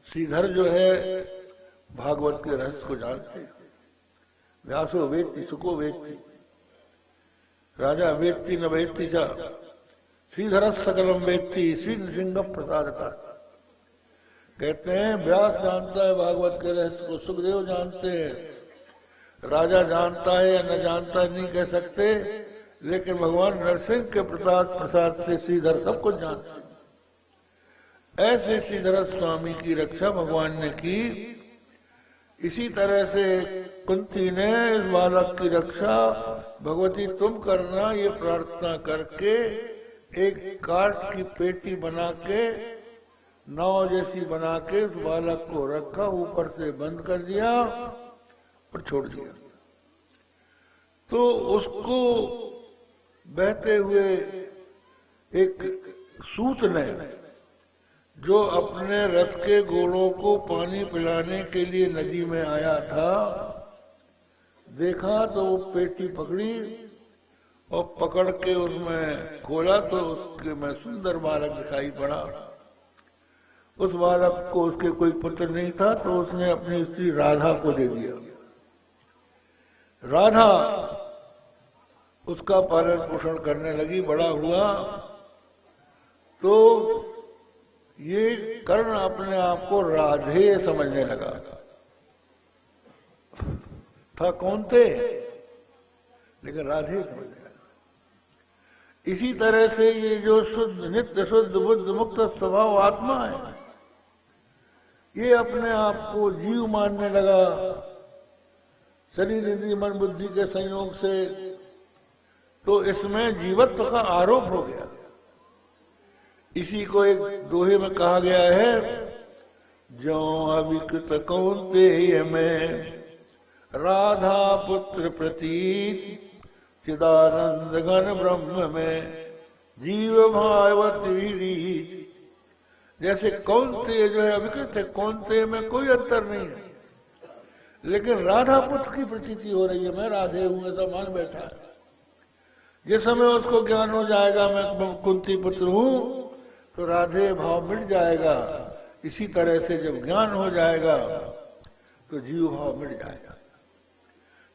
श्रीधर जो है भागवत के रहस्य को जानते हैं। व्यासो वेत्ति सुको वेत्ति राजा वेत्ति न वेत्ति च श्रीधर सकलम वेत्ति श्री नृसिंह प्रसादता। कहते हैं व्यास जानता है भागवत के रहस्य को, सुखदेव जानते हैं, राजा जानता है या न जानता है नहीं कह सकते, लेकिन भगवान नरसिंह के प्रसाद से श्रीधर सब कुछ जानते हैं। ऐसे श्रीधर स्वामी की रक्षा भगवान ने की। इसी तरह से कुंती ने इस बालक की रक्षा भगवती तुम करना ये प्रार्थना करके एक काठ की पेटी बना के नाव जैसी बना के उस बालक को रखा, ऊपर से बंद कर दिया और छोड़ दिया। तो उसको बहते हुए एक सूत ने, जो अपने रथ के घोड़ों को पानी पिलाने के लिए नदी में आया था, देखा तो वो पेटी पकड़ी और पकड़ के उसमें खोला तो उसके में सुंदर बालक दिखाई पड़ा। उस बालक को उसके कोई पुत्र नहीं था, तो उसने अपनी स्त्री राधा को दे दिया। राधा उसका पालन पोषण करने लगी, बड़ा हुआ। तो ये कर्ण अपने आप को राधे समझने लगा। था कौन थे, लेकिन राधे समझने लगा। इसी तरह से ये जो शुद्ध नित्य शुद्ध बुद्ध मुक्त स्वभाव आत्मा है, ये अपने आप को जीव मानने लगा। शरीर इंद्रिय मन बुद्धि के संयोग से तो इसमें जीवत्व का आरोप हो गया। इसी को एक दोहे में कहा गया है जो अविकृत कौन्तेय में राधा पुत्र प्रतीत चिदानंद घन ब्रह्म में जीव भावती रीत। जैसे कौन्तेय जो है अविकृत है, कौन्तेय में कोई अंतर नहीं है, लेकिन राधा पुत्र की प्रतीति हो रही है, मैं राधे हूं ऐसा मान बैठा है। जिस समय उसको ज्ञान हो जाएगा मैं कुंती पुत्र हूं, तो राधे भाव मिट जाएगा। इसी तरह से जब ज्ञान हो जाएगा तो जीव भाव मिट जाएगा।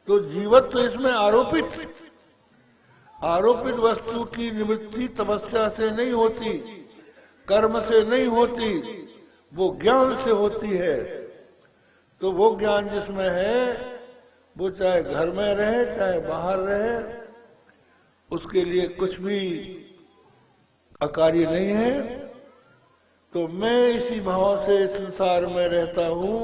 तो जीवत्व इसमें आरोपित वस्तु की निवृत्ति तपस्या से नहीं होती, कर्म से नहीं होती, वो ज्ञान से होती है। तो वो ज्ञान जिसमें है वो चाहे घर में रहे चाहे बाहर रहे, उसके लिए कुछ भी अकार्य नहीं है। तो मैं इसी भाव से संसार में रहता हूं,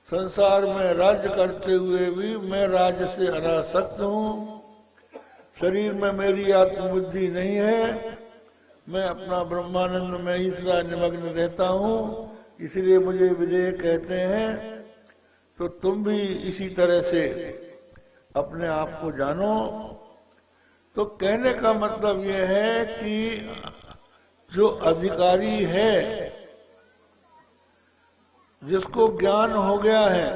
संसार में राज्य करते हुए भी मैं राज्य से अनासक्त हूं। शरीर में मेरी आत्मबुद्धि नहीं है, मैं अपना ब्रह्मानंद में ही सदा निमग्न रहता हूं, इसलिए मुझे विदेह कहते हैं। तो तुम भी इसी तरह से अपने आप को जानो। तो कहने का मतलब यह है कि जो अधिकारी है, जिसको ज्ञान हो गया है,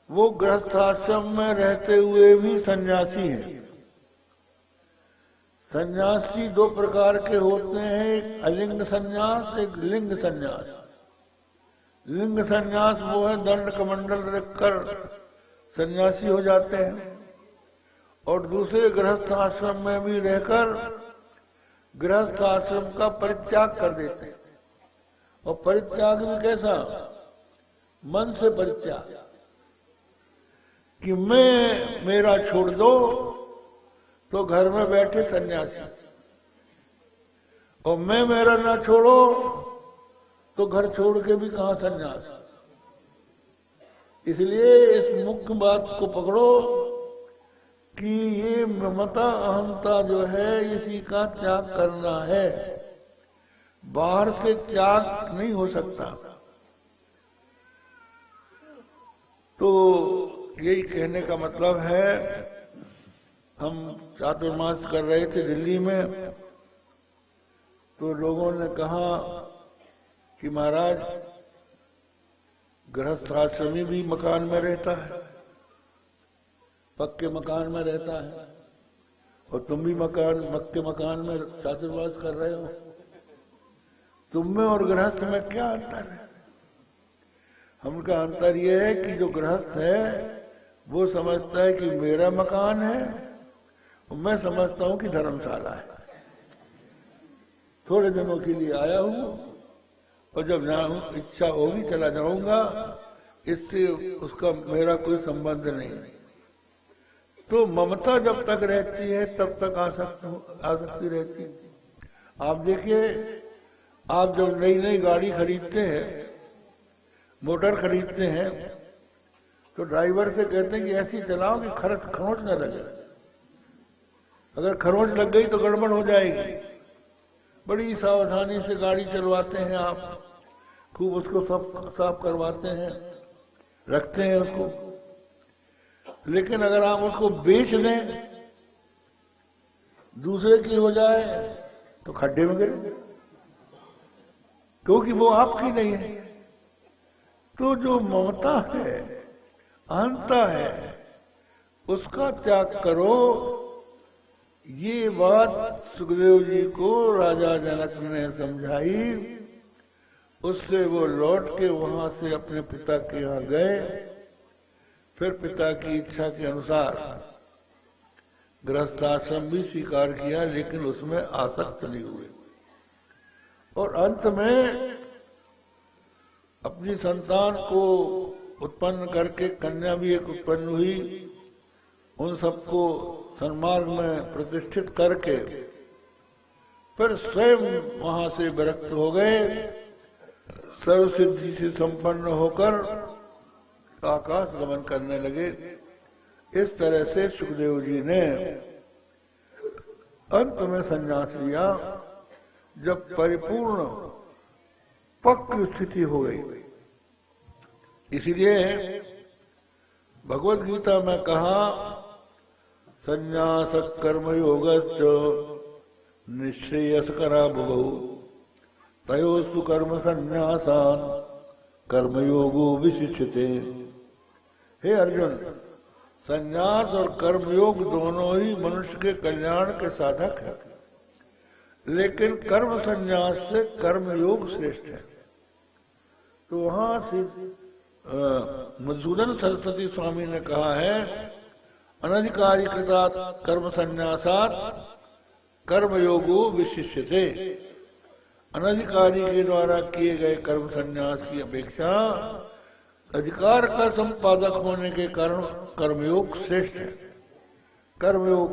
वो गृहस्थाश्रम में रहते हुए भी सन्यासी है। सन्यासी दो प्रकार के होते हैं, एक अलिंग सन्यास, एक लिंग सन्यास। लिंग सन्यास वो है दंड कमंडल रखकर सन्यासी हो जाते हैं, और दूसरे गृहस्थ आश्रम में भी रहकर गृहस्थ आश्रम का परित्याग कर देते हैं। और परित्याग भी कैसा? मन से परित्याग, कि मैं मेरा छोड़ दो तो घर में बैठे सन्यासी, और मैं मेरा ना छोड़ो तो घर छोड़ के भी कहां सन्यास। इसलिए इस मुख्य बात को पकड़ो कि ये ममता अहंता जो है इसी का त्याग करना है, बाहर से त्याग नहीं हो सकता। तो यही कहने का मतलब है। हम चातुर्मास कर रहे थे दिल्ली में, तो लोगों ने कहा कि महाराज गृहस्थ आश्रमी भी मकान में रहता है, पक्के मकान में रहता है, और तुम भी पक्के मकान में चातुर्मास कर रहे हो, तुम में और गृहस्थ में क्या अंतर है? हमका अंतर यह है कि जो गृहस्थ है वो समझता है कि मेरा मकान है, और मैं समझता हूं कि धर्मशाला है। थोड़े दिनों के लिए आया हूं, और जब इच्छा होगी चला जाऊंगा, इससे उसका मेरा कोई संबंध नहीं। तो ममता जब तक रहती है तब तक आसक्ति रहती है। आप देखिए, आप जब नई नई गाड़ी खरीदते हैं, मोटर खरीदते हैं, तो ड्राइवर से कहते हैं कि ऐसी चलाओ कि खरोंच न लगे। अगर खरोंच लग गई तो गड़बड़ हो जाएगी। बड़ी सावधानी से गाड़ी चलवाते हैं आप, खूब उसको साफ करवाते हैं, रखते हैं उसको। लेकिन अगर आप उसको बेच दें, दूसरे की हो जाए, तो खड्डे में गिरे, क्योंकि वो आपकी नहीं है। तो जो ममता है, अहंता है, उसका त्याग करो। ये बात सुखदेव जी को राजा जनक ने समझाई। उससे वो लौट के वहां से अपने पिता के यहाँ गए। फिर पिता की इच्छा के अनुसार गृहस्थाश्रम भी स्वीकार किया, लेकिन उसमें आसक्त नहीं हुए। और अंत में अपनी संतान को उत्पन्न करके, कन्या भी एक उत्पन्न हुई, उन सबको सन्मार्ग में प्रतिष्ठित करके फिर स्वयं वहां से विरक्त हो गए। सर्वसिद्धि से संपन्न होकर आकाश गमन करने लगे। इस तरह से सुखदेव जी ने अंत में संन्यास लिया। जब परिपूर्ण पक्की स्थिति हो गई। इसलिए भगवत गीता में कहा संन्यास कर्मयोगश्च निश्रेयस्करा बुभौ तयोस्तु कर्म संन्यासान कर्मयोगो विशिष्यते। हे अर्जुन, संन्यास और कर्मयोग दोनों ही मनुष्य के कल्याण के साधक है, लेकिन कर्म संन्यास से कर्मयोग श्रेष्ठ है। तो वहां से मधुसूदन सरस्वती स्वामी ने कहा है अनधिकारी कृतात् कर्म संन्यासात् कर्मयोगो विशिष्यते। अनधिकारी के द्वारा किए गए कर्म संन्यास की अपेक्षा अधिकार का संपादक होने के कारण कर्मयोग श्रेष्ठ है। कर्मयोग,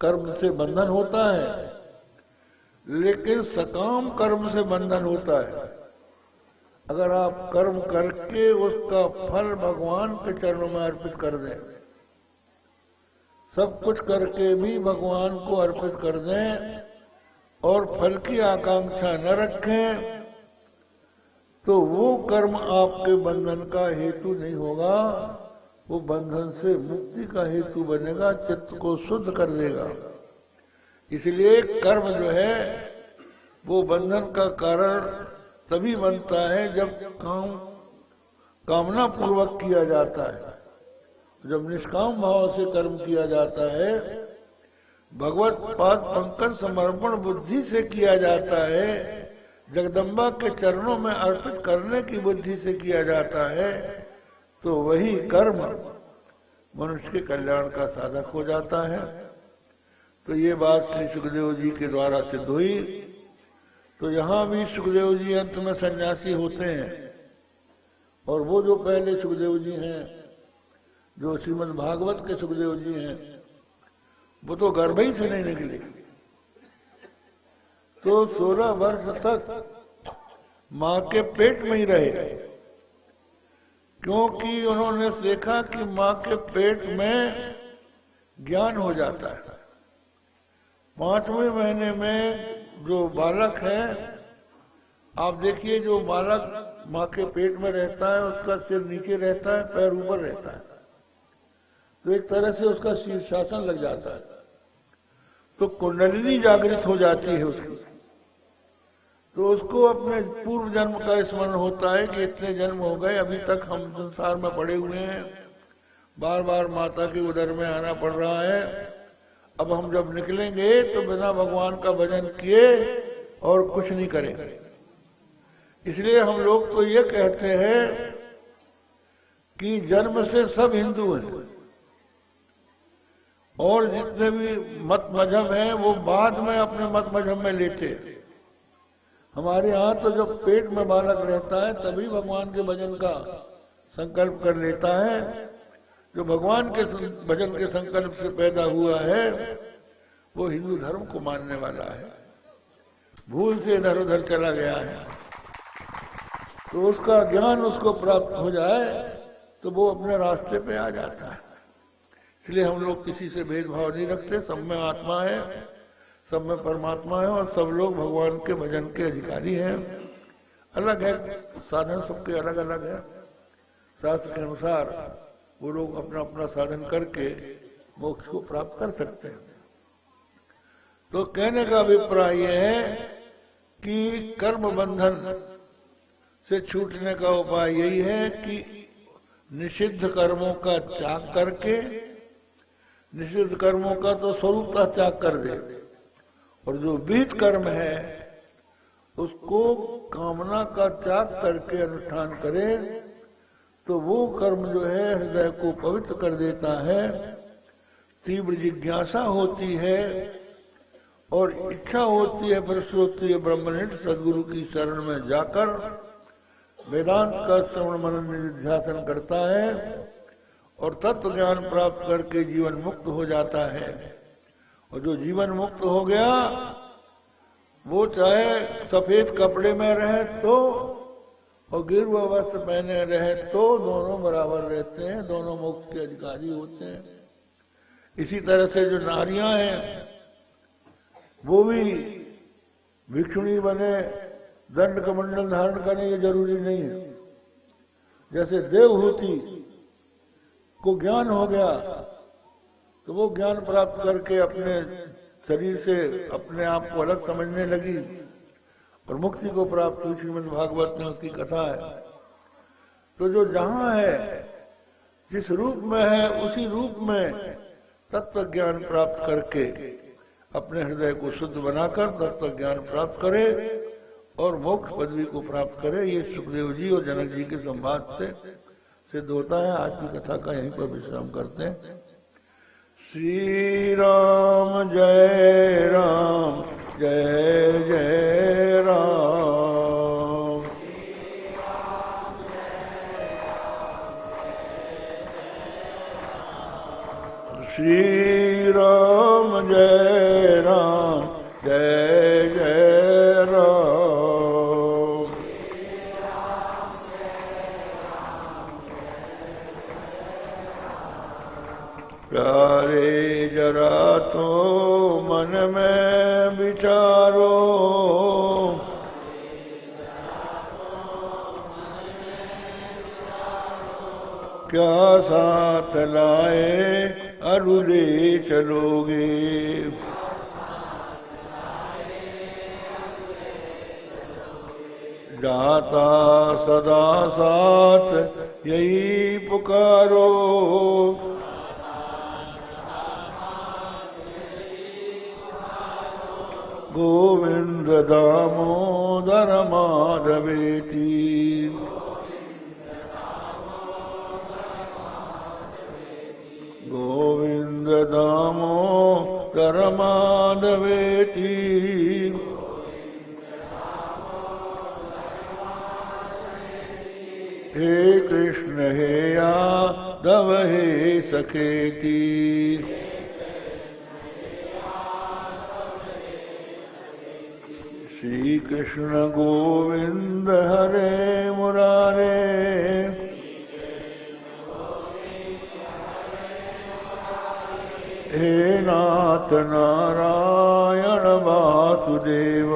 कर्म से बंधन होता है, लेकिन सकाम कर्म से बंधन होता है। अगर आप कर्म करके उसका फल भगवान के चरणों में अर्पित कर दें, सब कुछ करके भी भगवान को अर्पित कर दें और फल की आकांक्षा न रखें, तो वो कर्म आपके बंधन का हेतु नहीं होगा, वो बंधन से मुक्ति का हेतु बनेगा, चित्त को शुद्ध कर देगा। इसलिए कर्म जो है वो बंधन का कारण तभी बनता है जब कामना पूर्वक किया जाता है। जब निष्काम भाव से कर्म किया जाता है, भगवत पाद पंकज समर्पण बुद्धि से किया जाता है, जगदम्बा के चरणों में अर्पित करने की बुद्धि से किया जाता है, तो वही कर्म मनुष्य के कल्याण का साधक हो जाता है। तो ये बात श्री सुखदेव जी के द्वारा सिद्ध हुई। तो यहाँ भी सुखदेव जी अंत में सन्यासी होते हैं, और वो जो पहले सुखदेव जी हैं, जो श्रीमद् भागवत के सुखदेव जी हैं, वो तो गर्भ ही से नहीं निकले। तो 16 वर्ष तक माँ के पेट में ही रहे, क्योंकि उन्होंने देखा कि माँ के पेट में ज्ञान हो जाता है। 5वें महीने में जो बालक है, आप देखिए, जो बालक माँ के पेट में रहता है उसका सिर नीचे रहता है, पैर ऊपर रहता है, तो एक तरह से उसका शीर्षासन लग जाता है, तो कुंडलिनी जागृत हो जाती है उसकी। तो उसको अपने पूर्व जन्म का स्मरण होता है कि इतने जन्म हो गए, अभी तक हम संसार में पड़े हुए हैं, बार बार माता के उदर में आना पड़ रहा है। अब हम जब निकलेंगे तो बिना भगवान का भजन किए और कुछ नहीं करेंगे। इसलिए हम लोग तो ये कहते हैं कि जन्म से सब हिंदू हैं, और जितने भी मत मजहब हैं वो बाद में अपने मत मजहब में लेते हैं। हमारे यहाँ तो जब पेट में बालक रहता है तभी भगवान के भजन का संकल्प कर लेता है। जो भगवान के भजन के संकल्प से पैदा हुआ है वो हिंदू धर्म को मानने वाला है, भूल से इधर उधर चला गया है, तो उसका ज्ञान उसको प्राप्त हो जाए तो वो अपने रास्ते पे आ जाता है। इसलिए हम लोग किसी से भेदभाव नहीं रखते, सब में आत्मा है, सब में परमात्मा है, और सब लोग भगवान के भजन के अधिकारी हैं। अलग है साधन, सबके अलग अलग है। शास्त्र के अनुसार वो लोग अपना अपना साधन करके मोक्ष को प्राप्त कर सकते हैं। तो कहने का अभिप्राय यह है कि कर्म बंधन से छूटने का उपाय यही है कि निषिद्ध कर्मों का त्याग करके, निषिद्ध कर्मों का तो स्वरूप का त्याग कर दे, और जो विहित कर्म है उसको कामना का त्याग करके अनुष्ठान करे, तो वो कर्म जो है हृदय को पवित्र कर देता है। तीव्र जिज्ञासा होती है और इच्छा होती है, परशुद्धि ब्रह्मनिष्ठ सदगुरु की शरण में जाकर वेदांत का श्रवण मनन निधिध्यासन करता है और तत्व ज्ञान प्राप्त करके जीवन मुक्त हो जाता है। और जो जीवन मुक्त हो गया वो चाहे सफेद कपड़े में रहे तो और गेरुआ वस्त्र पहने रहे तो दोनों बराबर रहते हैं, दोनों मोक्ष के अधिकारी होते हैं। इसी तरह से जो नारियां हैं वो भी भिक्षुणी बने, दंड कमंडल धारण करें ये जरूरी नहीं है। जैसे देवहूति को ज्ञान हो गया तो वो ज्ञान प्राप्त करके अपने शरीर से अपने आप को अलग समझने लगी और मुक्ति को प्राप्त हुई। श्रीमद् भागवत में उसकी कथा है। तो जो जहां है, जिस रूप में है, उसी रूप में तत्व ज्ञान प्राप्त करके अपने हृदय को शुद्ध बनाकर तत्व ज्ञान प्राप्त करे और मोक्ष पदवी को प्राप्त करे। ये सुखदेव जी और जनक जी के संवाद से सिद्ध होता है। आज की कथा का यहीं पर विश्राम करते हैं। श्री राम जय राम जय जय राम। श्री राम जय राम जय जय राम। प्यारे जरा तो मन में विचारो, क्या साथ लाए अरुले चलोगे। जाता सदा साथ यही पुकारो, गोविंद दामोदर माधवेति। गोविंद दामोदर माधवेति। हे कृष्ण हे यादव हे सखेति। श्री कृष्ण गोविंद हरे मुरारे। हे नाथ नारायण वासुदेव।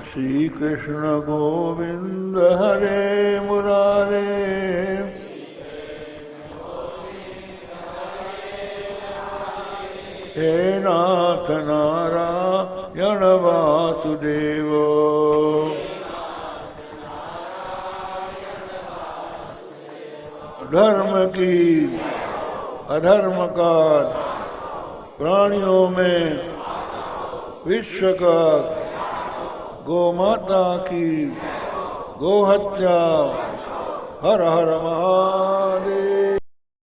श्री कृष्ण गोविंद हरे मुरारे। हे नाथ नारायण वासुदेव। धर्म की अधर्म का प्राणियों में विश्व का गो माता की गोहत्या। हर हर महादेव।